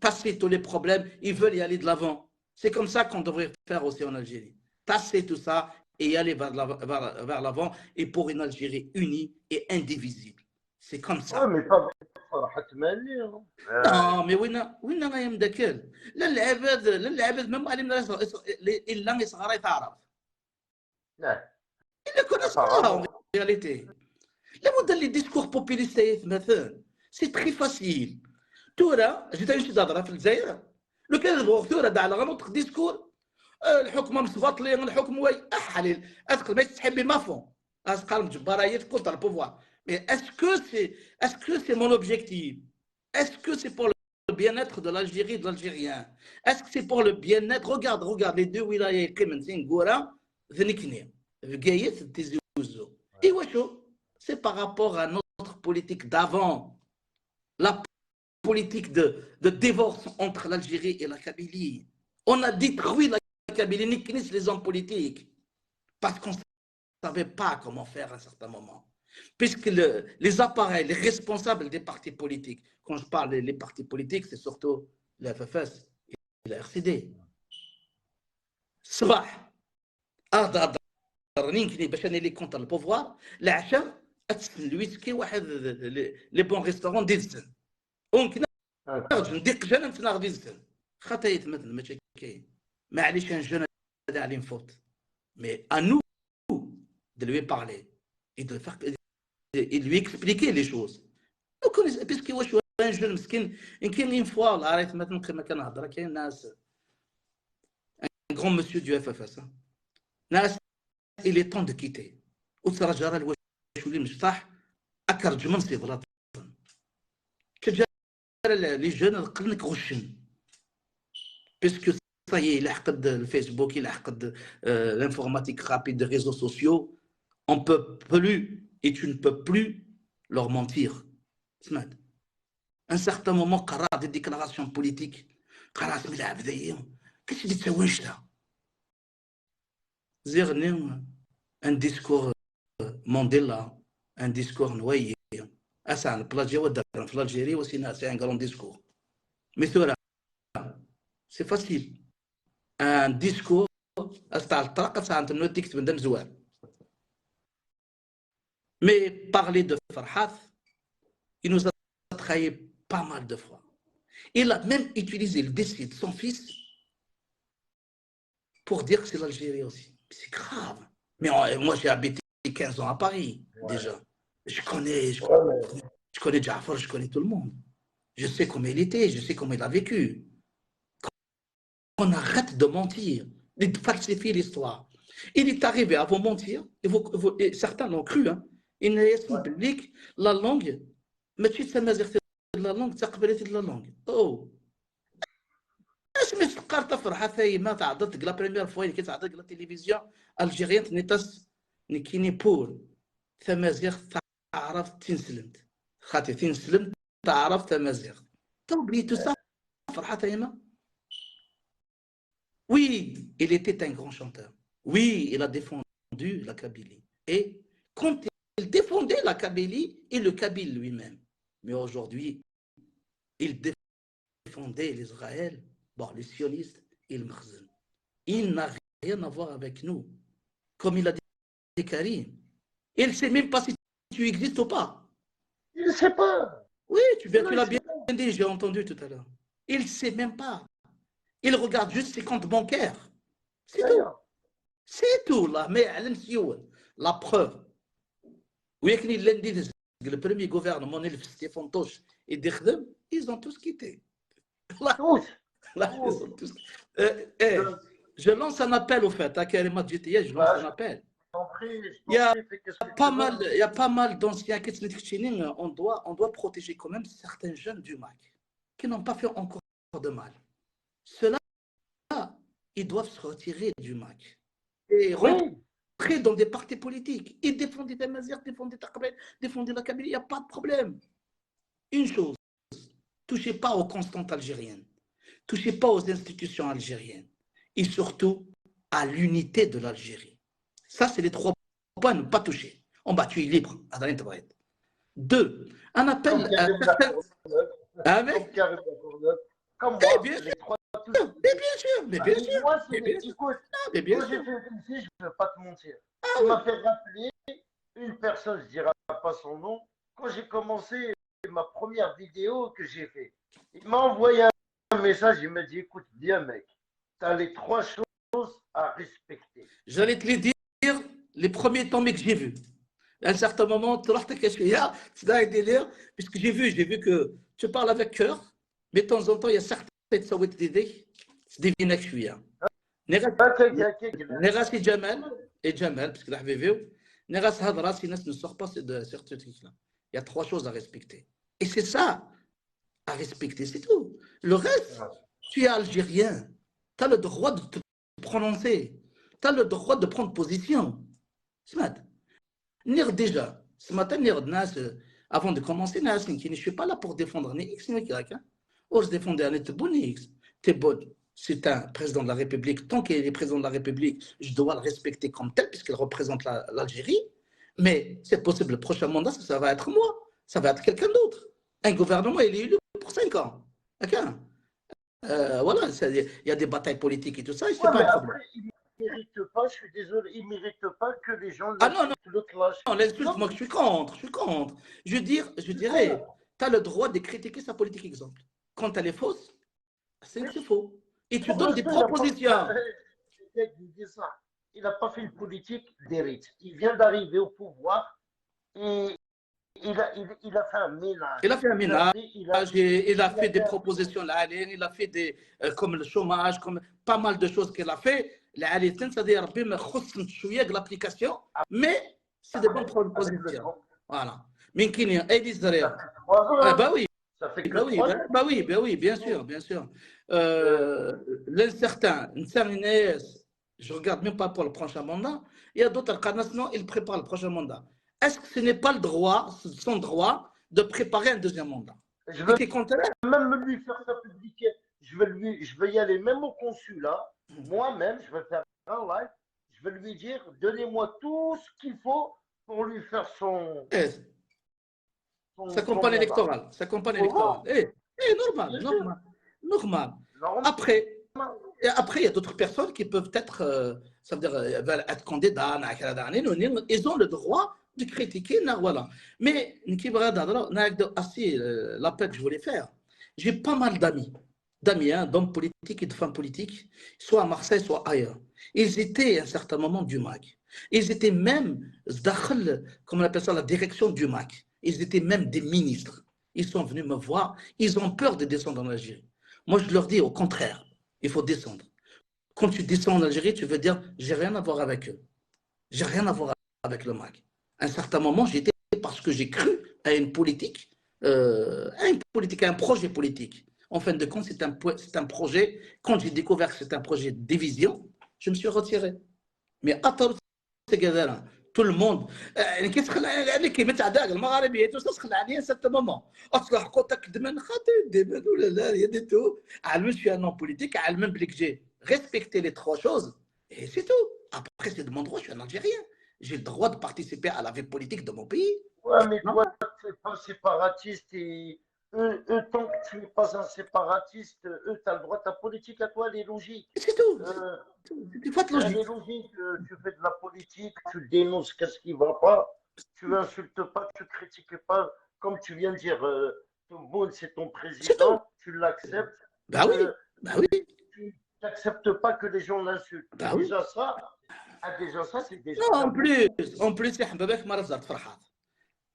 tassé tous les problèmes. Ils veulent y aller de l'avant. C'est comme ça qu'on devrait faire aussi en Algérie. Tasser tout ça et y aller vers l'avant et pour une Algérie unie et indivisible. C'est comme ça. Ouais, mais pas فرحة مالي. Non, mais وين غايم داكل لا العباد ما معلمنا الا يصغر يتعرف لا الا كنا صغار رياليتي لابد لي ديسكور بوبوليست مثلا سي تري فاسيل تورا جيت نمشي نهضر في الجزائر لو كان البغوغ تورا داع غنوطق ديسكور الحكم مصباطلي الحكم واي حليل اتقل ما تسحب بما فون اسقال مجبرايات كونتر البوفوار mais est-ce que c'est mon objectif? Est-ce que c'est pour le bien-être de l'Algérie, de l'Algérien? Est-ce que c'est pour le bien-être? Regarde les deux wilayas qui sont Goura, Venikni, Gayet, Tizi Ouzou. Et Wacho, c'est par rapport à notre politique d'avant, la politique de divorce entre l'Algérie et la Kabylie. On a détruit la Kabylie, Niknis, les hommes politiques, parce qu'on ne savait pas comment faire à un certain moment. Puisque les appareils, les responsables des partis politiques, quand je parle des partis politiques, c'est surtout la FFS et la RCD. صباح أقدر نينكني باش أنا اللي كونتر البوفوار العشاء أتسن الويسكي واحد لي بون ريستورون ديزن وممكن نديق جانا نتناغ ديزن خاطر يتمثل ماشي كاين معليش ان جون هذا عليه نفوت مي أنو de lui parler et de faire et lui expliquer les choses. Puisque je suis un jeune مسكين يمكن une fois الله عرفت مثلا كما كنهضر كاين ناس un grand monsieur du FFS ناس il est temps de quitter وترجع الواش اللي مفتاح اكرج منصب لا كجا لي جون قلنك غشن puisque ça y est il a حقد الفيسبوك il a حقد l'informatique rapide des réseaux sociaux on peut plus et tu ne peux plus leur mentir. À un certain moment, قرا des déclarations politiques. قرا اسم العبدية. Qu'est-ce que tu تسويش là? زيرني un discours Mandela, un discours Noyer. أسعى البلاجيا ودارن في الجزائر وسينا c'est un grand discours. Mais c'est facile. Un discours أستعى الطرق أسعى أنت نو تكتب ندم زوار. Mais parler de Farhat, il nous a trahi pas mal de fois. Il a même utilisé le décès de son fils pour dire que c'est l'Algérie aussi. C'est grave. Mais moi, j'ai habité 15 ans à Paris, déjà. Je connais Jafar, je connais tout le monde. Je sais comment il était, je sais comment il a vécu. qu'on arrête de mentir, de falsifier l'histoire. Il est arrivé à vous mentir, et certains l'ont cru, hein. Il public la langue, mais tu sais, la langue, tu as la langue. Oh! اش مش تقارت فرحه ثايمه تعضت لا بريمير فوا كي تعضت لا تلفزيون الجيريان نيتاس نكيني بور ثمازيغ تعرف تنسلمت خاطي تنسلمت تعرف ثمازيغ توبليتو سا فرحه ثايمه. Oui, il était un grand chanteur. Oui, il a défendu la Kabylie. Et quand il défendait la Kabylie et le Kabyle lui-même. Mais aujourd'hui, il défendait l'Israël, bon, les sionistes et le Marzen. Il n'a rien à voir avec nous. Comme il a dit Karim, il ne sait même pas si tu existes ou pas. Il ne sait pas. Oui, tu l'as bien dit, j'ai entendu tout à l'heure. Il ne sait même pas. Il regarde juste ses comptes bancaires. C'est tout. C'est tout, là. Mais la preuve. Oui, le premier gouvernement, Stéphane Toche et Dekhdem, ils ont tous quitté. Là, ils ont tous... je lance un appel au fait, à Karima Djitiya, je lance un appel. Il y a pas mal d'anciens qui on doit protéger quand même certains jeunes du MAC qui n'ont pas fait encore de mal. Ceux-là, ils doivent se retirer du MAC et rentrer dans des partis politiques. Ils défendent des Mazir, défendent des Taqbel, défendent la Kabylie, il n'y a pas de problème. Une chose, touchez pas aux constantes algériennes, touchez pas aux institutions algériennes et surtout à l'unité de l'Algérie. Ça, c'est les 3 points à ne pas toucher. On va tuer libre. 2, un appel à certains... Avec... Comme moi, bien les 3 mais bien sûr, mais bien sûr. Moi, mais bien sûr. Écoute, mais bien moi, sûr. j'ai fait une fille, je ne vais pas te mentir. Ça m'a fait rappeler une personne, je ne dirai pas son nom, quand j'ai commencé ma première vidéo que j'ai fait. Il m'a envoyé un message, il m'a dit, écoute bien mec, tu as les 3 choses à respecter. J'allais te les dire les premiers temps que j'ai vus. À un certain moment, tu as un délire, puisque j'ai vu que tu parles avec cœur, mais de temps en temps, il y a certains qui c'est des vinaigres. Nerassi Jamal et Jamal, parce que la VV, Nerassi Hadra, si ne sort pas de ce truc-là. Il y a 3 choses à respecter. Et c'est ça à respecter, c'est tout. Le reste, tu es algérien, tu as le droit de te prononcer, tu as le droit de prendre position. Ce matin, déjà, ce matin, avant de commencer, je ne suis pas là pour défendre ni X ni Y. Je défendais un X. C'est un président de la République. Tant qu'il est président de la République, je dois le respecter comme tel, puisqu'il représente l'Algérie. Mais c'est possible, le prochain mandat, ça va être moi. Ça va être quelqu'un d'autre. Un gouvernement, il est élu pour 5 ans. Voilà, il y a des batailles politiques et tout ça. Pas après, il ne mérite pas, je suis désolé, il ne mérite pas que les gens le clashent. Non, l'insulte, moi, je suis contre. Je dirais, tu as le droit de critiquer sa politique, exemple. Quand elle est fausse, c'est faux. Et tu donnes des propositions. Il n'a pas fait une politique d'hérite. Il vient d'arriver au pouvoir et il a fait un ménage. Il a fait un ménage, il a fait des propositions, il a fait comme le chômage, comme pas mal de choses qu'il a fait. C'est-à-dire l'application, mais c'est des bonnes propositions. Voilà. Mais qui est Israël. Bah oui. Bah oui, bien sûr. L'incertain, je ne regarde même pas pour le prochain mandat. Il y a d'autres canasses, non, ils préparent le prochain mandat. Est-ce que ce n'est pas son droit de préparer un deuxième mandat? Je vais même lui faire ça publiquer. Je vais y aller même au consulat. Moi-même, je vais faire un live. Je vais lui dire, donnez-moi tout ce qu'il faut pour lui faire sa campagne électorale. Normal. Après, il y a d'autres personnes qui peuvent être, ça veut dire, veulent être candidats. Ils ont le droit de critiquer. Voilà. Mais l'appel que je voulais faire, j'ai pas mal d'amis, d'hommes politiques et de femmes politiques, soit à Marseille, soit ailleurs. Ils étaient à un certain moment du MAC. Ils étaient même, comme on appelle ça, la direction du MAC. Ils étaient même des ministres. Ils sont venus me voir. Ils ont peur de descendre en Algérie. Moi, je leur dis au contraire. il faut descendre. Quand tu descends en Algérie, tu veux dire j'ai rien à voir avec eux. J'ai rien à voir avec le MAC. À un certain moment, j'étais parce que j'ai cru à une politique, à un projet politique. En fin de compte, c'est un projet. Quand j'ai découvert que c'est un projet de division, je me suis retiré. Mais attends, tout le monde كيتخلع عليك كيما تاع داك المغاربيه تسخل عليا سات مومون اصلح قوتك دمن خاطر دمن ولا لا يا دي تو علم je suis un homme politique علم بلي que j'ai respecté les trois choses et c'est tout. Après c'est de mon droit, je suis un Algérien, j'ai le droit de participer à la vie politique de mon pays. Ouais, mais Non, toi, tu n'es pas séparatiste et tant que tu n'es pas un séparatiste, tu as le droit, ta politique à toi, elle est logique. c'est tout. Euh, C'est des fois de Elle logique. est logique, tu fais de la politique, tu dénonces qu'est-ce qui ne va pas, tu insultes pas, tu critiques pas, comme tu viens de dire, Tebboune, c'est ton C'est tout. président, tu l'acceptes, Bah oui, bah oui, tu n'acceptes pas que les gens l'insultent. bah oui. Déjà ça, c'est déjà Non, la en plus يا حبابك ما رزقت فرحات.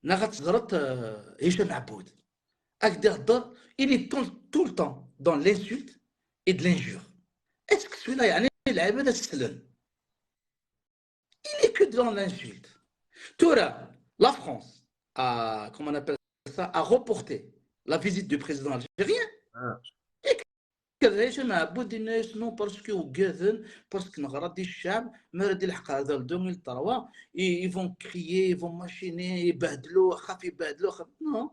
انا غتزغرت هشام عبود. هكذا هضر il est tout le temps dans l'insulte et de l'injure. Est-ce que celui-là يعني العباد السلم؟ Il est que dans l'insulte. Tora, la France a, comment on appelle ça, a reporté la visite du président algérien. Et كذا هشام عبود الناس نو باسكو وكاذن باسكو نغرضي الشعب ما راه يلحق هذا 2003 ils vont crier, ils vont machiner, يبهدلوا خاف يبهدلوا خاف non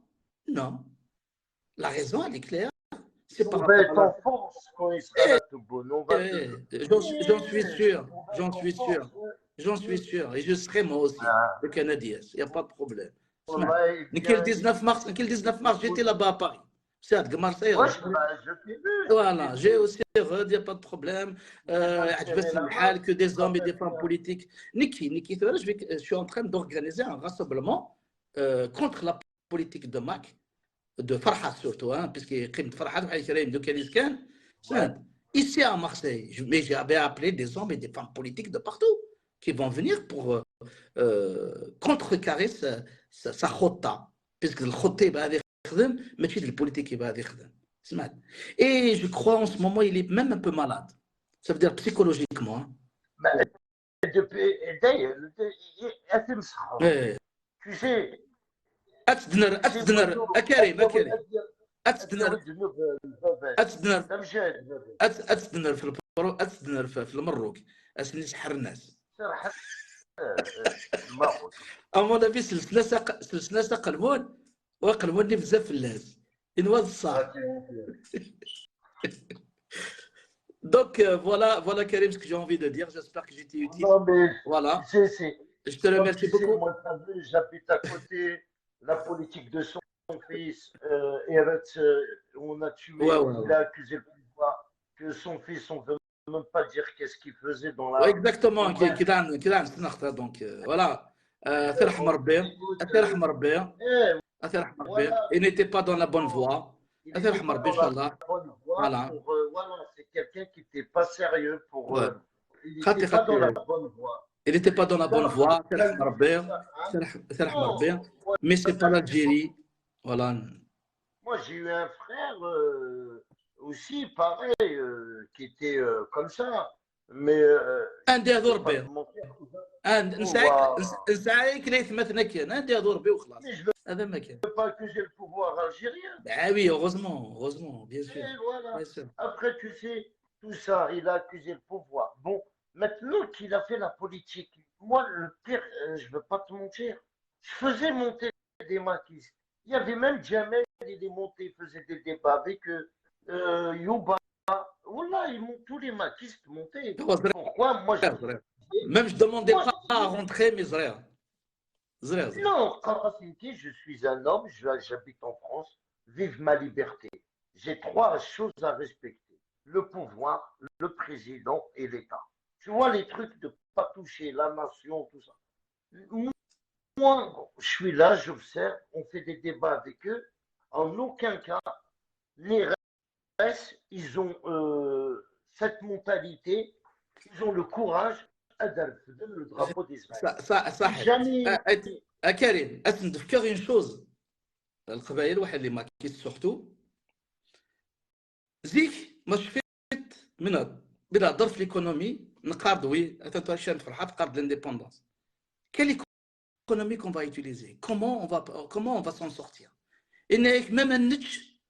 non. La raison, elle est claire. C'est par On va rapport être à en force quand il sera là, Tebboune. On va j'en suis sûr, on va j'en être en suis sûr, force. j'en suis sûr. Et je serai moi aussi, le Canadien. Il n'y a pas de problème. Voilà, et Nickel bien, 19 mars, nickel 19 mars, j'étais là-bas à Paris. C'est à Marseille. moi, je t'ai vu. Voilà, j'ai aussi il n'y a pas de problème. Serrer la main, Que des hommes et des femmes politiques. Niki, je suis en train d'organiser un rassemblement contre la politique de Mac, de Farhat surtout, hein, puisqu'il y a Farhat, de Kéliskan. Ici à Marseille, mais j'avais appelé des hommes et des femmes politiques de partout qui vont venir pour contrecarrer sa khota, puisque le khoté va aller mais tu le politique va aller. Et je crois en ce moment, il est même un peu malade. Ça veut dire psychologiquement. D'ailleurs, Ouais. tu sais, أتدنر أكريم أتدنر في المروك أسني سحر الناس أما أنا سلسلة قلبون وقلبوني بزاف الناس إنواز الصح. Donc voilà Karim ce que j'ai envie de dire. J'espère que j'étais utile. Non, mais voilà. Je te remercie beaucoup. Moi, j'habite à côté. La politique de son fils, Eretz, on a tué, il a accusé le pouvoir que son fils, on ne veut même pas dire qu'est-ce qu'il faisait dans la. Exactement, donc voilà. Il n'était pas dans la bonne voie. Voilà, c'est quelqu'un qui n'était pas sérieux pour. Il n'était pas dans la bonne voie. Il n'était pas dans la bonne voie, mais c'est pas l'Algérie. Voilà. Moi, j'ai eu un frère aussi, pareil, qui était comme ça. Mais. Un des Adorbé. نساعيك ليث مثلا كان un des Adorbé وخلاص. هذا ما كان. Je ne veux pas accuser le pouvoir algérien. Ah oui, heureusement, bien sûr. Voilà. Bien sûr. Après, tu sais, tout ça, il a accusé le pouvoir. Bon, maintenant qu'il a fait la politique, moi, le pire, je ne veux pas te mentir, je faisais monter des maquistes. Il y avait même Jamel, il est monté, il faisait des débats avec Youba. Voilà, tous les maquistes montaient. Pourquoi moi, même je ne demandais pas à rentrer, mais non, je suis un homme, j'habite en France, vive ma liberté. J'ai trois choses à respecter. Le pouvoir, le président et l'État. Tu vois les trucs de ne pas toucher la nation, tout ça. Moi, je suis là, j'observe, on fait des débats avec eux. En aucun cas, les restes, ils ont cette mentalité, ils ont le courage le drapeau d'Israël. كريم أتذكر une chose القبائل واحد اللي ما كيت سورتو زيك ما شفت بلا ظرف في l'économie نقارض وي attends شان فرحه تقارض l'indépendance. Quelle économie qu'on va utiliser? Comment on va s'en sortir? إنك ما منتش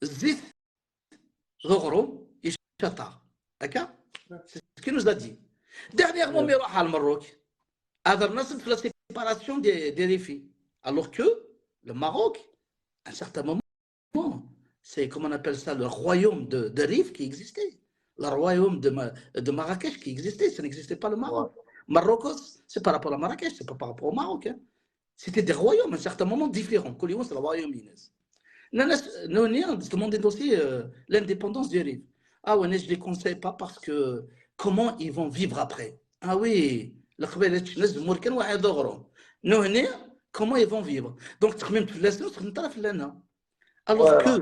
الزيت غغرو يشطر هكا c'est ce qu'il nous a dit. Dernièrement Ouais. مي راح على المروك هذا الناس في la séparation des réfugiés alors que le Maroc à un certain moment c'est comment on appelle ça le royaume de Rif qui existait, le royaume de Marrakech qui existait, ça n'existait pas le Maroc. Ouais. Marrakech c'est par rapport à Marrakech, c'est pas par rapport au Maroc hein. C'était des royaumes à un certain moment différents. Kolion c'est le royaume Inès. Nous on demandait aussi l'indépendance du Rif. Ah ouais, je ne les conseille pas parce que comment ils vont vivre après? Ah oui, nous comment ils vont vivre? Donc Voilà.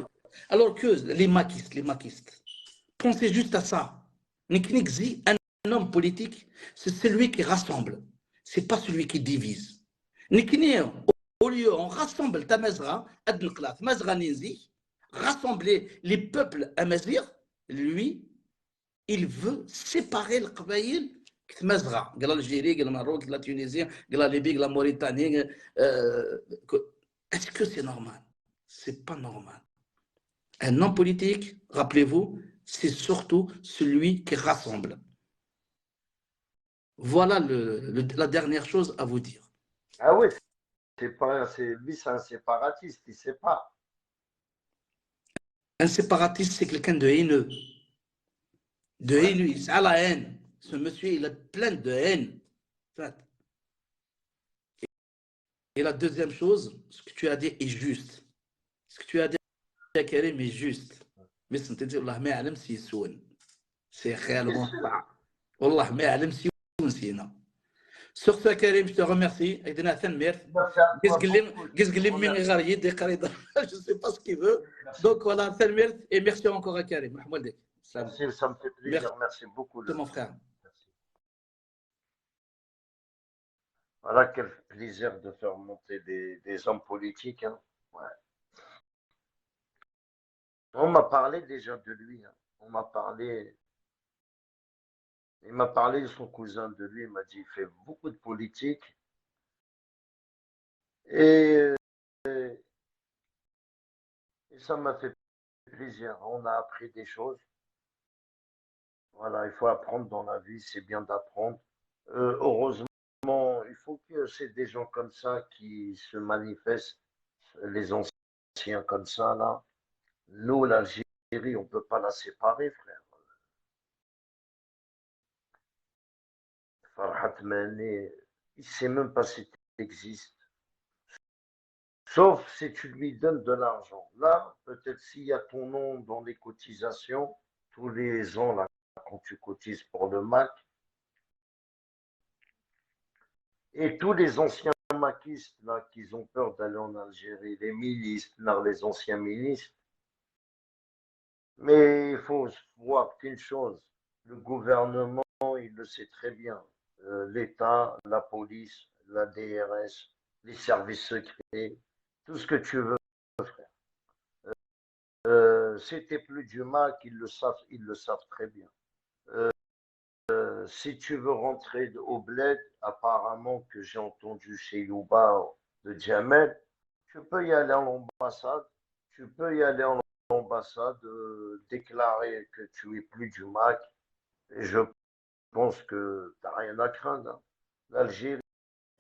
alors que les maquistes, pensez juste à ça. Niknikzi, un homme politique, c'est celui qui rassemble, c'est pas celui qui divise. Nikni, au lieu, on rassemble Tamazra, Adnqlat, Mazra Ninzi, rassembler les peuples amazirs, lui, il veut séparer le Qabaïl. Mazra, l'Algérie, le Maroc, la Tunisie, la Libye, la Mauritanie. Est-ce que c'est normal? C'est pas normal. Un homme politique, rappelez-vous, c'est surtout celui qui rassemble. Voilà la dernière chose à vous dire. Ah oui, lui, c'est un séparatiste, il sait pas. Un séparatiste, c'est quelqu'un de haineux. De haineux, il a la haine. Ce monsieur, il est plein de haine. Et la deuxième chose, ce que tu as dit est juste. Ce que tu as dit, Karim, est juste. Mais c'est réellement ça. Wallah, mais علم سي ونسينا. Sur ce, Karim, je te remercie. Aidena Thanmir. Merci à toi beaucoup. Je ne sais pas ce qu'il veut. Donc voilà, Thanmir. Et merci encore à Karim. Merci, ça me fait plaisir. Merci beaucoup. Mon frère. Merci. Voilà, quel plaisir de faire monter des hommes politiques. Hein. Ouais. On m'a parlé déjà de lui. Hein. On m'a parlé. Il m'a parlé de son cousin de lui. Il m'a dit il fait beaucoup de politique. Et ça m'a fait plaisir. On a appris des choses. Voilà, il faut apprendre dans la vie. C'est bien d'apprendre. Heureusement, il faut que c'est des gens comme ça qui se manifestent, les anciens comme ça, là. Nous, l'Algérie, on ne peut pas la séparer, frère. Farhat Mané, il ne sait même pas si tu existes. Sauf si tu lui donnes de l'argent. Là, peut-être s'il y a ton nom dans les cotisations, tous les ans, là, quand tu cotises pour le MAC, et tous les anciens maquistes, là, qui ont peur d'aller en Algérie, les milices, les anciens milices. Mais il faut voir qu'une chose, le gouvernement, il le sait très bien. L'État, la police, la DRS, les services secrets, tout ce que tu veux, frère. C'était plus du MAC, ils le savent très bien. Si tu veux rentrer au bled, apparemment que j'ai entendu chez Youba de Djamel, tu peux y aller à l'ambassade, tu peux y aller en ambassade, déclarer que tu es plus du MAC, et je pense que tu n'as rien à craindre. Hein. L'Algérie,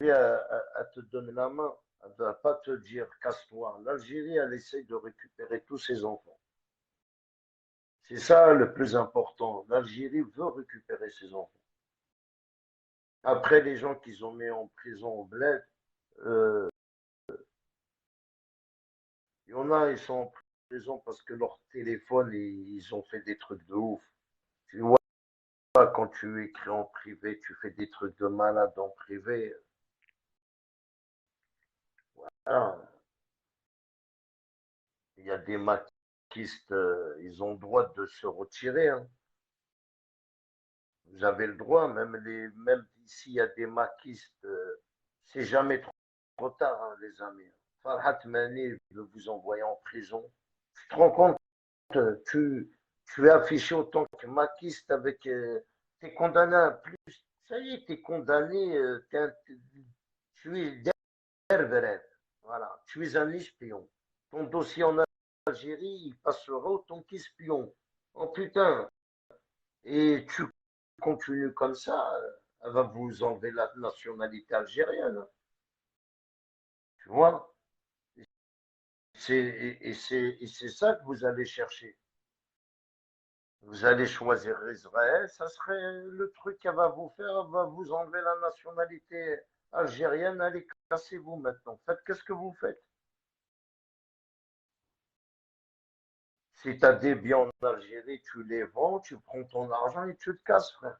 elle te donne la main, elle ne va pas te dire casse-toi. L'Algérie, elle essaye de récupérer tous ses enfants. C'est ça le plus important. L'Algérie veut récupérer ses enfants. Après, les gens qu'ils ont mis en prison au bled, il y en a, ils sont en prison parce que leur téléphone, ils ont fait des trucs de ouf. Tu vois, quand tu écris en privé, tu fais des trucs de malade en privé. Voilà. Il y a des maquistes, ils ont le droit de se retirer. Hein. Vous avez le droit, même s'il y a des maquistes, c'est jamais trop tard, hein, les amis. Farhat Mani veut vous envoyer en prison. Tu te rends compte, Tu es affiché autant que maquiste avec. T'es condamné à plus. Ça y est, t'es condamné. Tu es derrière. Voilà. Tu es un espion. Ton dossier en Algérie, il passera autant qu'espion. Oh putain. Et tu continues comme ça, elle va vous enlever la nationalité algérienne. Hein. Tu vois? Et c'est ça que vous allez chercher. Vous allez choisir Israël, ça serait le truc qu'elle va vous faire, elle va vous enlever la nationalité algérienne, allez, cassez-vous maintenant. Faites qu'est-ce que vous faites. Si tu as des biens en Algérie, tu les vends, tu prends ton argent et tu te casses, frère.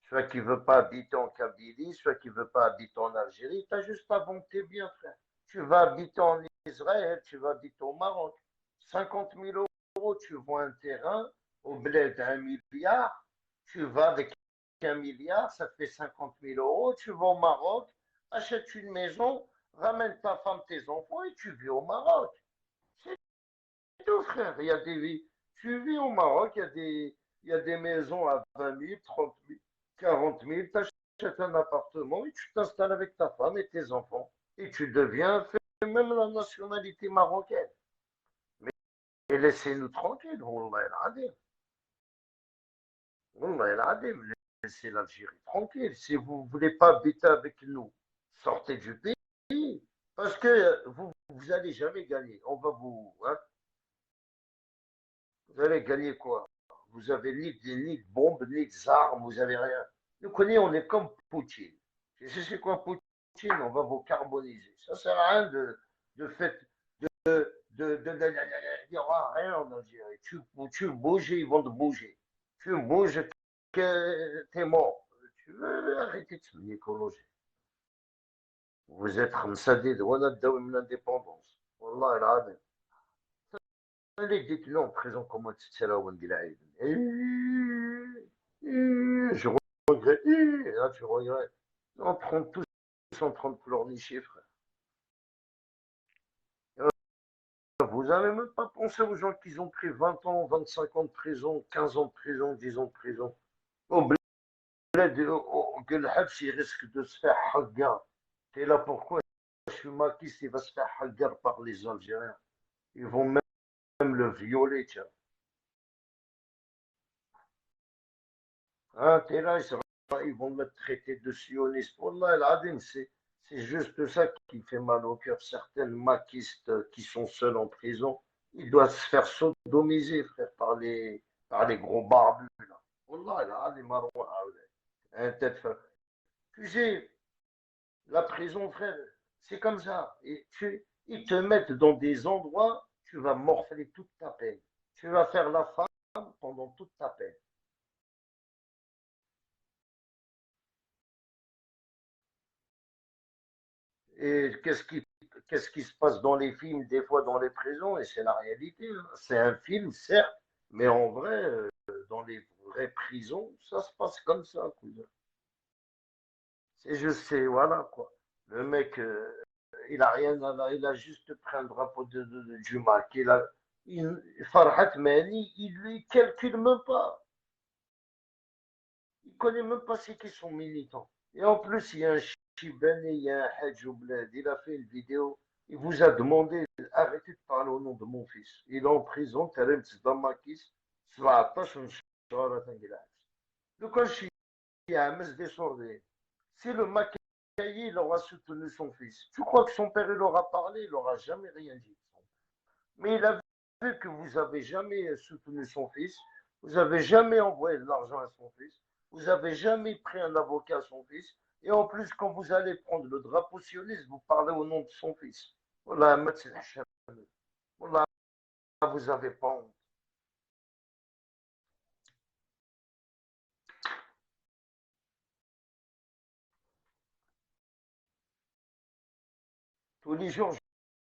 Soit qui veut pas habiter en Kabylie, soit qui veut pas habiter en Algérie, tu as juste à vendre tes biens, frère. Tu vas habiter en Israël, tu vas habiter au Maroc. 50 000 euros, tu vends un terrain au bled à 1 milliard, tu vas avec 1 milliard, ça te fait 50 000 euros, tu vas au Maroc, achète une maison, ramène ta femme, tes enfants et tu vis au Maroc. C'est tout, frère. Tu vis au Maroc, il y a des maisons à 20 000, 30 000, 40 000, tu achètes un appartement et tu t'installes avec ta femme et tes enfants. Et tu deviens, fais même la nationalité marocaine. Et laissez-nous tranquilles, Wallah el Adim. Wallah el Adim, laissez l'Algérie tranquille. Si vous ne voulez pas habiter avec nous, sortez du pays. Parce que vous n'allez jamais gagner. On va hein, vous allez gagner quoi? Vous avez ni de bombes, ni d'armes, vous avez rien. Nous connaissons, on est comme Poutine. Tu sais c'est quoi Poutine? On va vous carboniser. Ça sert à rien de fait il n'y aura rien en Algérie. Tu bouges, ils vont te bouger. Tu bouges, que t'es mort. Tu veux arrêter de l'écologie. Vous êtes Khamsadid, on a l'indépendance. Wallah, il a allez, dites-le en prison comment tu sais là où on dit la haine. Je regrette. Là, tu regrettes. On prend tous en train de pleurnicher, frère. Vous n'avez même pas pensé aux gens qui ont pris 20 ans, 25 ans de prison, 15 ans de prison, 10 ans de prison. Au bled, que le Habs, il risque de se faire hagar. T'es là pourquoi? Je suis maquis, il va se faire hagar par les Algériens. Ils vont même le violer, tiens. Hein, t'es là, ils vont me traiter de sioniste. Wallah, el-Adim, c'est juste ça qui fait mal au cœur. Certaines maquistes qui sont seuls en prison, ils doivent se faire sodomiser, frère, par les gros barbus, là. Wallah, el-Adim, un tête. Tu sais, la prison, frère, c'est comme ça. Ils te mettent dans des endroits, tu vas morfler toute ta peine. Tu vas faire la femme pendant toute ta peine. Et qu'est-ce qui se passe dans les films, des fois dans les prisons, et c'est la réalité. Hein. C'est un film, certes, mais en vrai, dans les vraies prisons, ça se passe comme ça, cousin. C'est je sais, voilà quoi. Le mec, il a rien, il a juste pris un drapeau du Mac. Farhat Mani, il lui calcule même pas. Il connaît même pas c'est qui sont militants. Et en plus, il y a un Chibani, il y a un Hadj Oublad, il a fait une vidéo, il vous a demandé d'arrêter de parler au nom de mon fils. Il est en prison, Terem Tdamakis, 17 شهر تنقلع. Le quand je suis à Metz des Sourdés, si le Macaï il aura soutenu son fils, tu crois que son père il aura parlé, il n'aura jamais rien dit. Mais il a vu que vous n'avez jamais soutenu son fils, vous n'avez jamais envoyé de l'argent à son fils, vous n'avez jamais pris un avocat à son fils, et en plus, quand vous allez prendre le drapeau sioniste, vous parlez au nom de son fils. Voilà, voilà, vous n'avez pas honte. Tous les jours,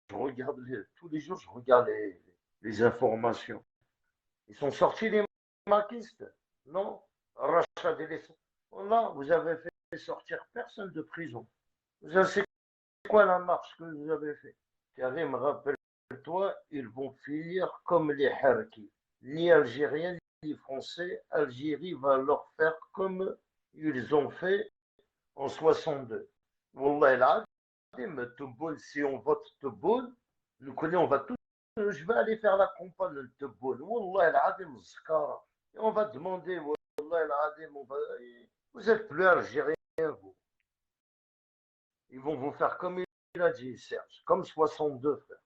tous les jours, je regarde les informations. Ils sont sortis les maquistes, non? Rachat des voilà, vous avez fait sortir personne de prison. Vous avez, c'est quoi la marche que vous avez fait? Karim, rappelle-toi, ils vont finir comme les Harkis. ni Algériens, ni Français. Algérie va leur faire comme ils ont fait en 62. Wallah el-Adim, Tebboune, si on vote Tebboune, nous connaissons, on va tous, je vais aller faire la campagne de Tebboune. Wallah el-Adim, Zkara. Et on va demander, Wallah el-Adim, vous êtes plus Algériens, vous. Ils vont vous faire comme il a dit, Serge, comme 62, frère.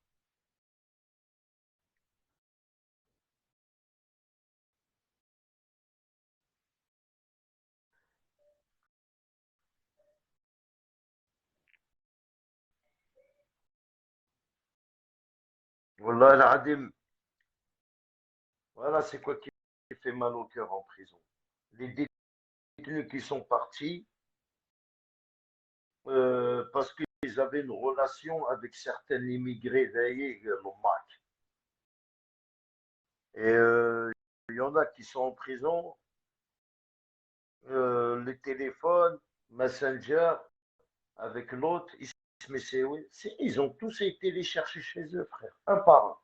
Wallah el-Adim, voilà, c'est quoi qui fait mal au cœur en prison. Les détenus qui sont partis parce qu'ils avaient une relation avec certains immigrés veillés, le MAC. Et il y en a qui sont en prison, les téléphones, Messenger, avec l'autre, ils ont tous été les chercher chez eux, frère, un par un.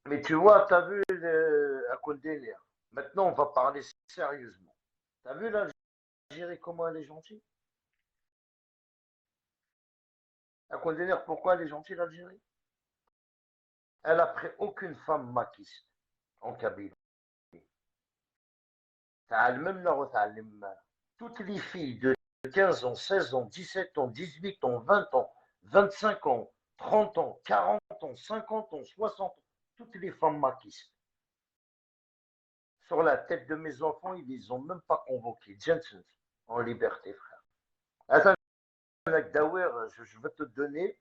Mais tu vois, tu as vu à Condélia. Maintenant, on va parler sérieusement. Tu as vu l'Algérie, comment elle est gentille? À Condélia, pourquoi elle est gentille, l'Algérie? Elle a pris aucune femme maquiste en Kabylie. Toutes les filles de 15 ans, 16 ans, 17 ans, 18 ans, 20 ans, 25 ans, 30 ans, 40 ans, 50 ans, 60 ans, toutes les femmes maquistes. Sur la tête de mes enfants, ils les ont même pas convoqués. Jensen, en liberté, frère. Attends, Dawer, je vais te donner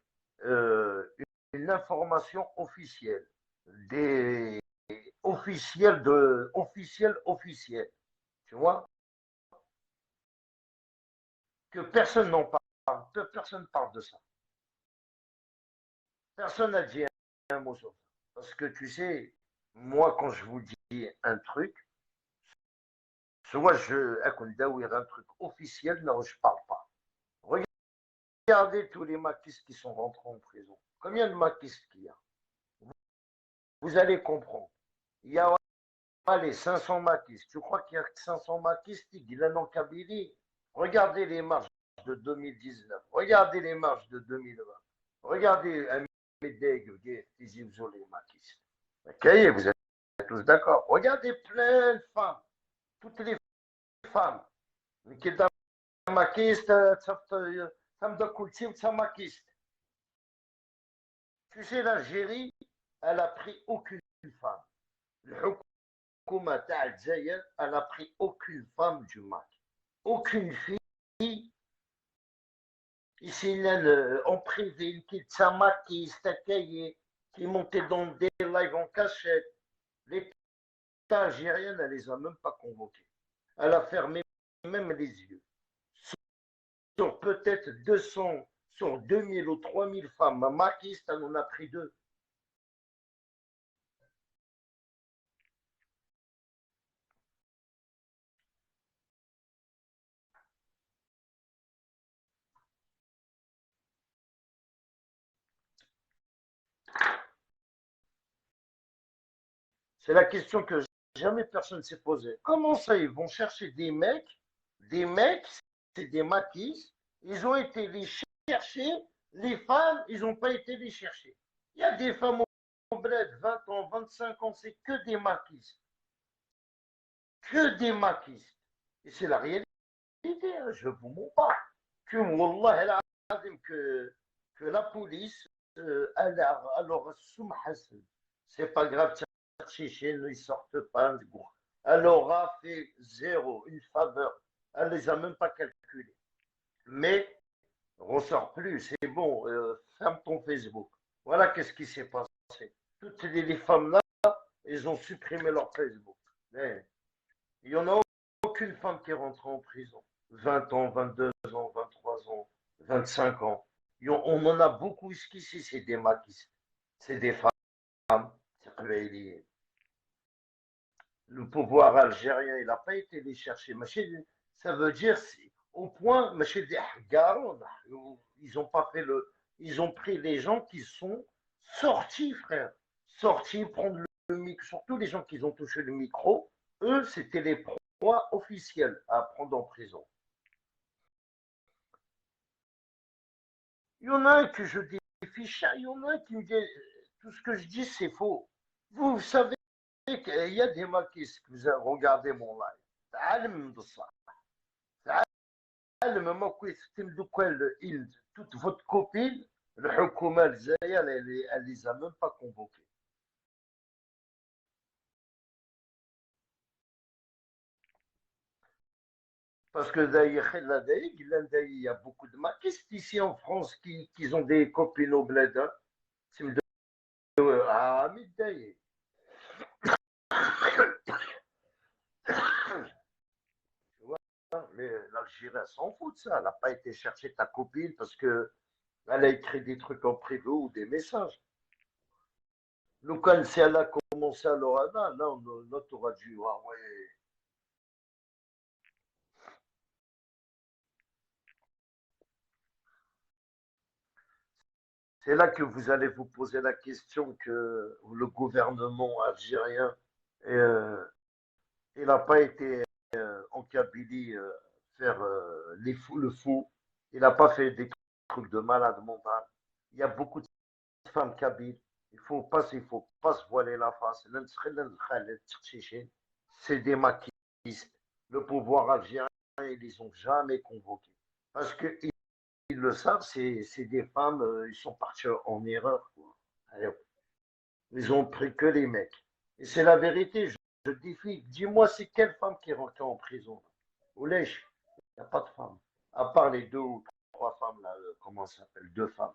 une information officielle. Des officiels officiels. Tu vois? Que personne n'en parle, que personne parle de ça. Personne n'a dit un mot sur ça. Parce que tu sais, moi, quand je vous dis un truc, soit je un truc officiel, non, je parle pas. Regardez tous les maquistes qui sont rentrés en prison. Combien de maquistes qu'il y a? Vous allez comprendre. Il y a les 500 maquistes. Tu crois qu'il y a 500 maquistes qui guilent en Kabylie? Regardez les marches de 2019. Regardez les marches de 2020. Regardez un médègue, les maquistes. Ok, vous êtes tous d'accord. Regardez plein de femmes. Toutes les femmes. Qui est maquiste, femme de culture, ça maquiste. Tu sais, l'Algérie, elle a pris aucune femme. Le Hukuma d'Algérie, elle a pris aucune femme du Mac. Aucune fille. Ici, en privé, une petite maquiste, qui montait dans des lives en cachette. L'État algérien, elle les a même pas convoqués. Elle a fermé même les yeux. Sur peut-être 200, sur 2000 ou 3000 femmes maquistes, elle en a pris 2. C'est la question que jamais personne ne s'est posée. Comment ça, ils vont chercher des mecs, c'est des maquistes, ils ont été les chercher, les femmes, ils n'ont pas été les chercher. Il y a des femmes au bled, 20 ans, 25 ans, c'est que des maquistes. Que des maquistes. Et c'est la réalité, hein, je ne vous mens pas. Que, wallah, que la police, alors, c'est pas grave, chez nous, ils sortent pas. Elle aura fait 0, une faveur. Elle les a même pas calculés. Mais, ressort plus, c'est bon, ferme ton Facebook. Voilà qu'est-ce qui s'est passé. Toutes les femmes là, elles ont supprimé leur Facebook. Mais, il n'y en a aucune femme qui est rentrée en prison. 20 ans, 22 ans, 23 ans, 25 ans. On en a beaucoup ici, c'est des maquistes. C'est des femmes. Le pouvoir algérien, il n'a pas été les chercher. Ça veut dire, au point, Ils ont pas fait le. Ils ont pris les gens qui sont sortis, frère. Sortis, prendre le micro. Surtout les gens qui ont touché le micro, eux, c'était les proies officielles à prendre en prison. Il y en a un que je défie, il y en a un qui me dit tout ce que je dis, c'est faux. Vous savez qu'il y a des maquistes que vous avez regardé mon live. تعلم بالصح. تعلم ما كنت تمدوا الهند toute votre copine الحكومة الجزائرية elle les a même pas convoqués. Parce que d'ailleurs, il y a beaucoup de maquistes ici en France qui ont des copines au bled. Hein. Ah, mais d'ailleurs. Mais l'Algérie, elle s'en fout de ça. Elle n'a pas été chercher ta copine parce que elle a écrit des trucs en privé ou des messages. Nous, quand si elle a commencé à l'Orana, là, on aurait dû, ah ouais. C'est là que vous allez vous poser la question que le gouvernement algérien, euh, il n'a pas été en Kabylie faire le fou. Il n'a pas fait des trucs de malade mental. Il y a beaucoup de femmes kabyles. Il faut pas se voiler la face. C'est des maquistes. Le pouvoir algérien, ils les ont jamais convoqués. Parce qu'ils le savent, c'est des femmes, ils sont partis en erreur. Quoi. Allez, ils ont pris que les mecs. Et c'est la vérité. Je défie. Dis-moi, c'est quelle femme qui est rentrée en prison? Au lèche, il n'y a pas de femme. À part les deux ou trois femmes, là, comment ça s'appelle? Deux femmes.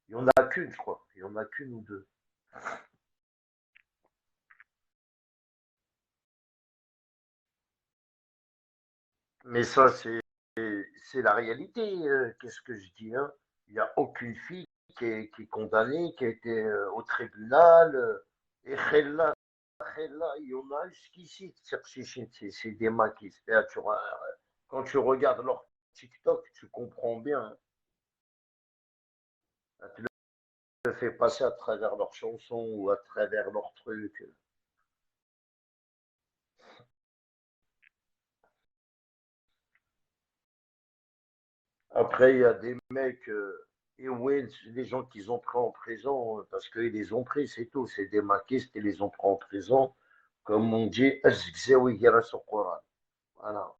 Il n'y en a qu'une, je crois. Il n'y en a qu'une ou deux. Mais ça, c'est la réalité. Qu'est-ce que je dis, hein? Il n'y a aucune fille qui est condamnée, qui a été au tribunal. Et Khella, il y en a jusqu'ici. C'est des maquis. Quand tu regardes leur TikTok, tu comprends bien. Hein. Tu le fais passer à travers leurs chansons ou à travers leurs trucs. Après, il y a des mecs, et ouais, des gens qu'ils ont pris en prison, parce qu'ils les ont pris, c'est tout. C'est des maquistes qui les ont pris en prison. Comme on dit, voilà.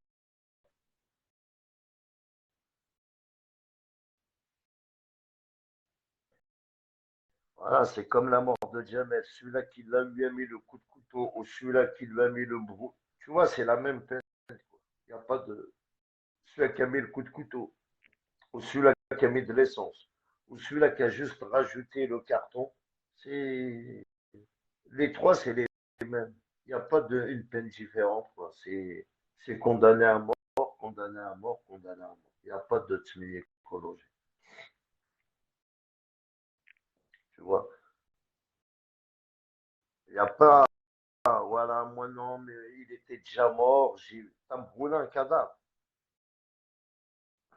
Voilà, c'est comme la mort de Jamel. Celui-là qui lui a mis le coup de couteau ou celui-là qui lui a mis le brou. Tu vois, c'est la même peine. Quoi. Il n'y a pas de. Celui-là qui a mis le coup de couteau ou celui-là qui a mis de l'essence ou celui-là qui a juste rajouté le carton. C'est Les trois, c'est les mêmes. Il n'y a pas une peine différente. Quoi. C'est condamné à mort, condamné à mort, condamné à mort. Il n'y a pas de tsmini écologique. Tu vois. Il n'y a pas, voilà, moi non, mais il était déjà mort. Ça me brûle un cadavre.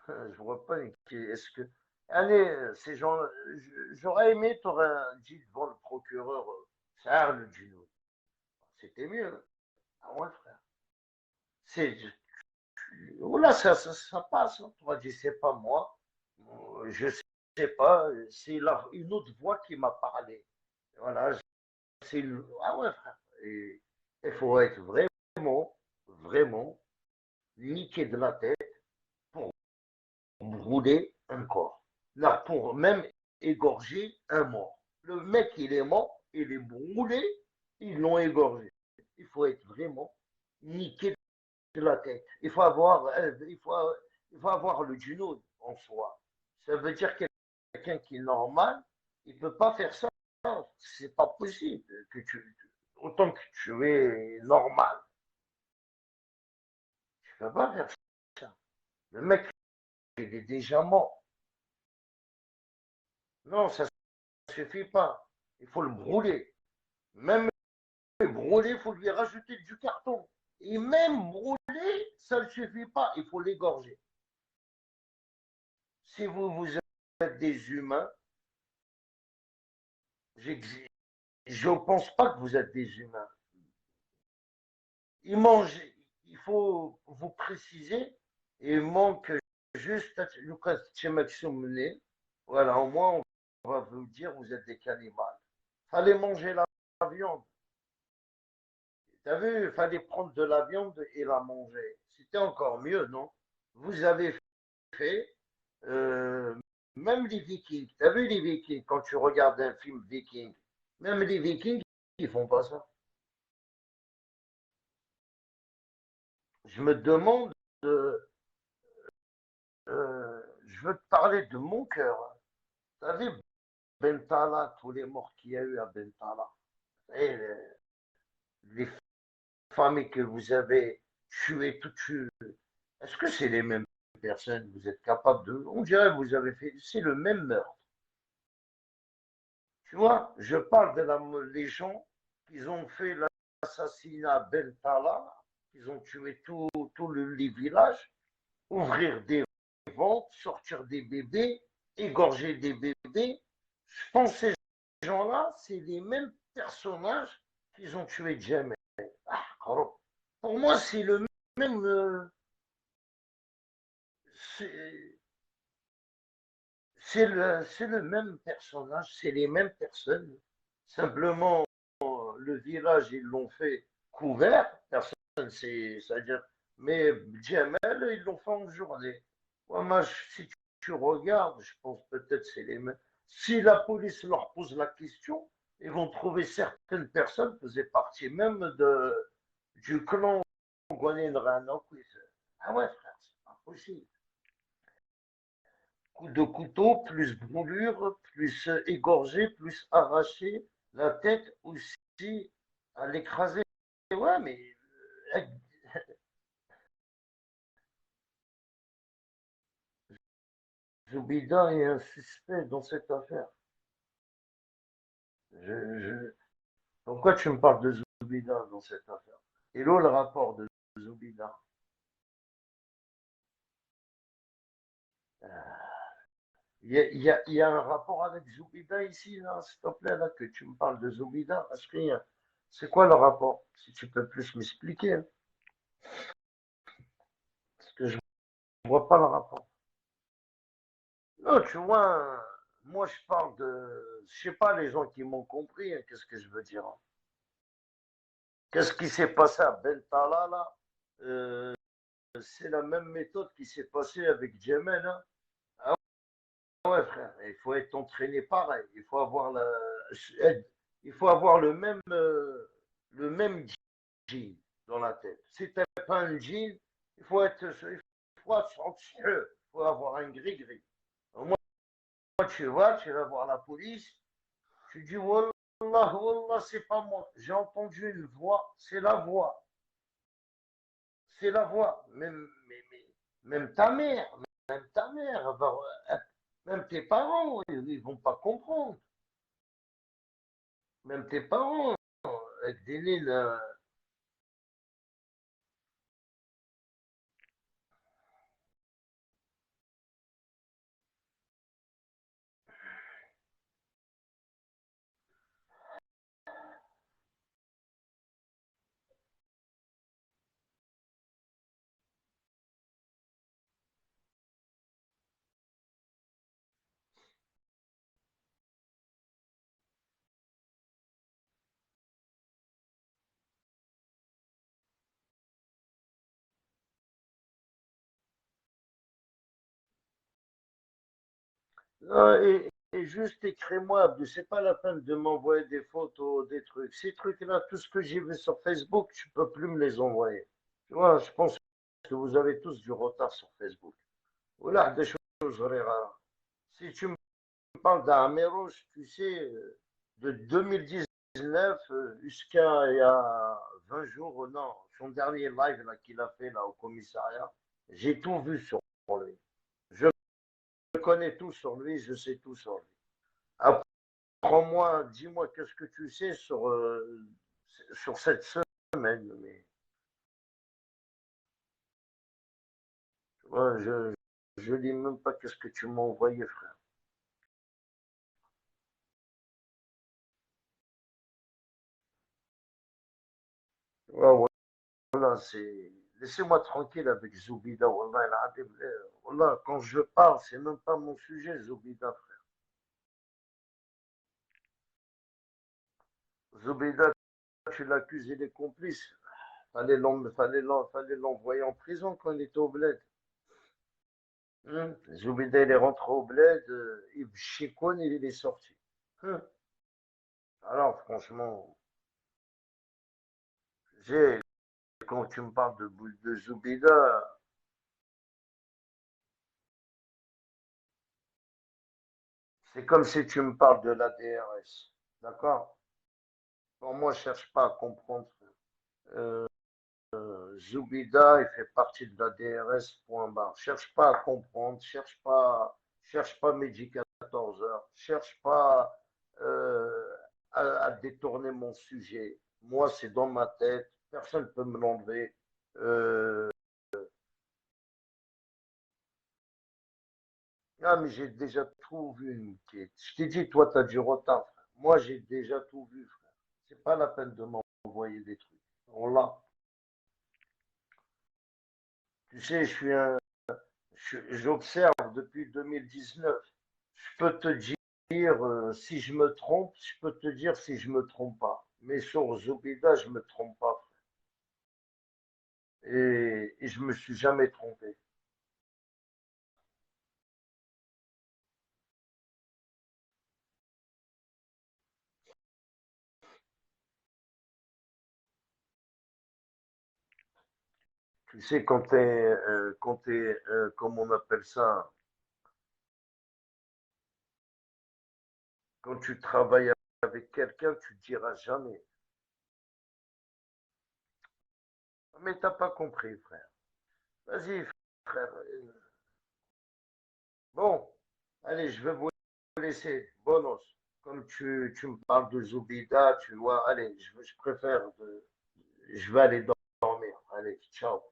Je vois pas est-ce que. Allez, ces gens, j'aurais aimé, t'aurais dit devant le procureur, ça, le Gino. C'était mieux. Ah ouais, frère. C'est, Voilà, ça passe. Hein. Tu m'as dit, c'est pas moi. Je sais pas. C'est une autre voix qui m'a parlé. Voilà, ah ouais, frère. Et il faut être vraiment, vraiment niqué de la tête pour brûler un corps. Là, pour même égorger un mort. Le mec, il est mort, il est brûlé, ils l'ont égorgé. Il faut être vraiment niqué de la tête. Il faut avoir le juno en soi. Ça veut dire que quelqu'un qui est normal, il ne peut pas faire ça. C'est pas possible autant que tu es normal. Tu ne peux pas faire ça. Le mec, il est déjà mort. Non, ça ne suffit pas. Il faut le brûler. Même le brûler, il faut lui rajouter du carton. Et même brûler, ça ne suffit pas. Il faut l'égorger. Si vous êtes des humains, je ne pense pas que vous êtes des humains. Ils mangent, il faut vous préciser, il manque juste Lucas Tchemaksumne. Voilà, au moins on va vous dire vous êtes des cannibales. Fallait manger la viande. T'as vu, il fallait prendre de la viande et la manger. C'était encore mieux, non? Vous avez fait, euh, même les Vikings. T'as vu les Vikings quand tu regardes un film Viking? Même les Vikings, ils font pas ça. Je me demande, euh, je veux te parler de mon cœur. T'as vu Bentala, tous les morts qu'il y a eu à Bentala, et les familles que vous avez tuées, toutes tuées. Est-ce que c'est les mêmes personnes? Vous êtes capable de. On dirait que vous avez fait. C'est le même meurtre. Tu vois, je parle les gens qui ont fait l'assassinat à Bentala, ils ont tué les villages, ouvrir des ventes, sortir des bébés, égorger des bébés. Je pense que ces gens-là, c'est les mêmes personnages qu'ils ont tué Jamel. Ah, pour moi, c'est le même. C'est c'est le même personnage, c'est les mêmes personnes. Simplement, le village, ils l'ont fait couvert, personne, c'est-à-dire, mais Djamel, ils l'ont fait en journée. Moi, si tu regardes, je pense peut-être c'est les mêmes. Si la police leur pose la question, ils vont trouver certaines personnes faisaient partie même du clan Gwanin Rana. Ah ouais, frère, c'est pas possible. Coup de couteau, plus brûlure, plus égorgé, plus arraché, la tête aussi à l'écraser. Ouais, mais euh, Zoubida est un suspect dans cette affaire. Je- Pourquoi tu me parles de Zoubida dans cette affaire? Et là, le rapport de Zoubida. Il y a un rapport avec Zoubida ici, là, s'il te plaît, là, que tu me parles de Zoubida. C'est quoi le rapport? Si tu peux plus m'expliquer, hein, parce que je vois pas le rapport. Non, tu vois, moi je parle de, je sais pas les gens qui m'ont compris, hein, qu'est-ce que je veux dire, hein. Qu'est-ce qui s'est passé à Bentala là? Euh, c'est la même méthode qui s'est passée avec Djemel, hein. Ah ouais, frère, il faut être entraîné pareil. Il faut avoir le même jean dans la tête. Si t'as pas un jean, il faut avoir un gris-gris. Moi, tu vas voir la police. Tu dis, Wallah, Wallah, c'est pas moi. J'ai entendu une voix, c'est la voix. C'est la voix. Même ta mère, même ta mère, même tes parents, ils vont pas comprendre. Même tes parents, avec des nez, là. Et juste écris-moi, c'est pas la peine de m'envoyer des photos, des trucs. Ces trucs-là, tout ce que j'ai vu sur Facebook, tu peux plus me les envoyer. Tu vois, je pense que vous avez tous du retard sur Facebook. Voilà des choses rares. Si tu me parles d'Ameros, tu sais, de 2019 jusqu'à il y a 20 jours, non, son dernier live là qu'il a fait là au commissariat, j'ai tout vu sur lui. Je connais tout sur lui, je sais tout sur lui. Apprends-moi, dis-moi qu'est-ce que tu sais sur cette semaine. Mais, tu vois, je lis même pas qu'est-ce que tu m'as envoyé, frère. Ouais, ouais, voilà, c'est. Laissez-moi tranquille avec Zoubida, wallah, wallah, quand je parle, c'est même pas mon sujet, Zoubida, frère. Zoubida, tu l'accuses, il est complice. Fallait l'envoyer en prison quand il était au bled. Zoubida, il est rentré au bled, Yves Chicone, il est sorti. Hum. Alors, franchement, j'ai, quand tu me parles de Zoubida, c'est comme si tu me parles de la DRS. D'accord? Bon, moi, je cherche pas à comprendre. Euh, Zoubida, il fait partie de la DRS, point barre. Cherche pas à comprendre, cherche pas midi 14 heures, cherche pas à détourner mon sujet. Moi, c'est dans ma tête, personne ne peut me l'enlever. Euh, ah, mais j'ai déjà tout vu, Mickaël. Je t'ai dit, toi, tu as du retard, frère. Moi, j'ai déjà tout vu, frère. C'est pas la peine de m'envoyer des trucs. On l'a. Tu sais, j'observe depuis 2019. Je peux te dire si je me trompe, je peux te dire si je me trompe pas. Mais sur Zoubida, je me trompe pas. Et je me suis jamais trompé. Tu sais, comme on appelle ça, quand tu travailles avec quelqu'un, tu ne diras jamais. Mais t'as pas compris, frère. Vas-y, frère. Bon, allez, je vais vous laisser. Bonos. Comme tu me parles de Zoubida, tu vois, allez, je préfère, je vais aller dormir. Allez, ciao.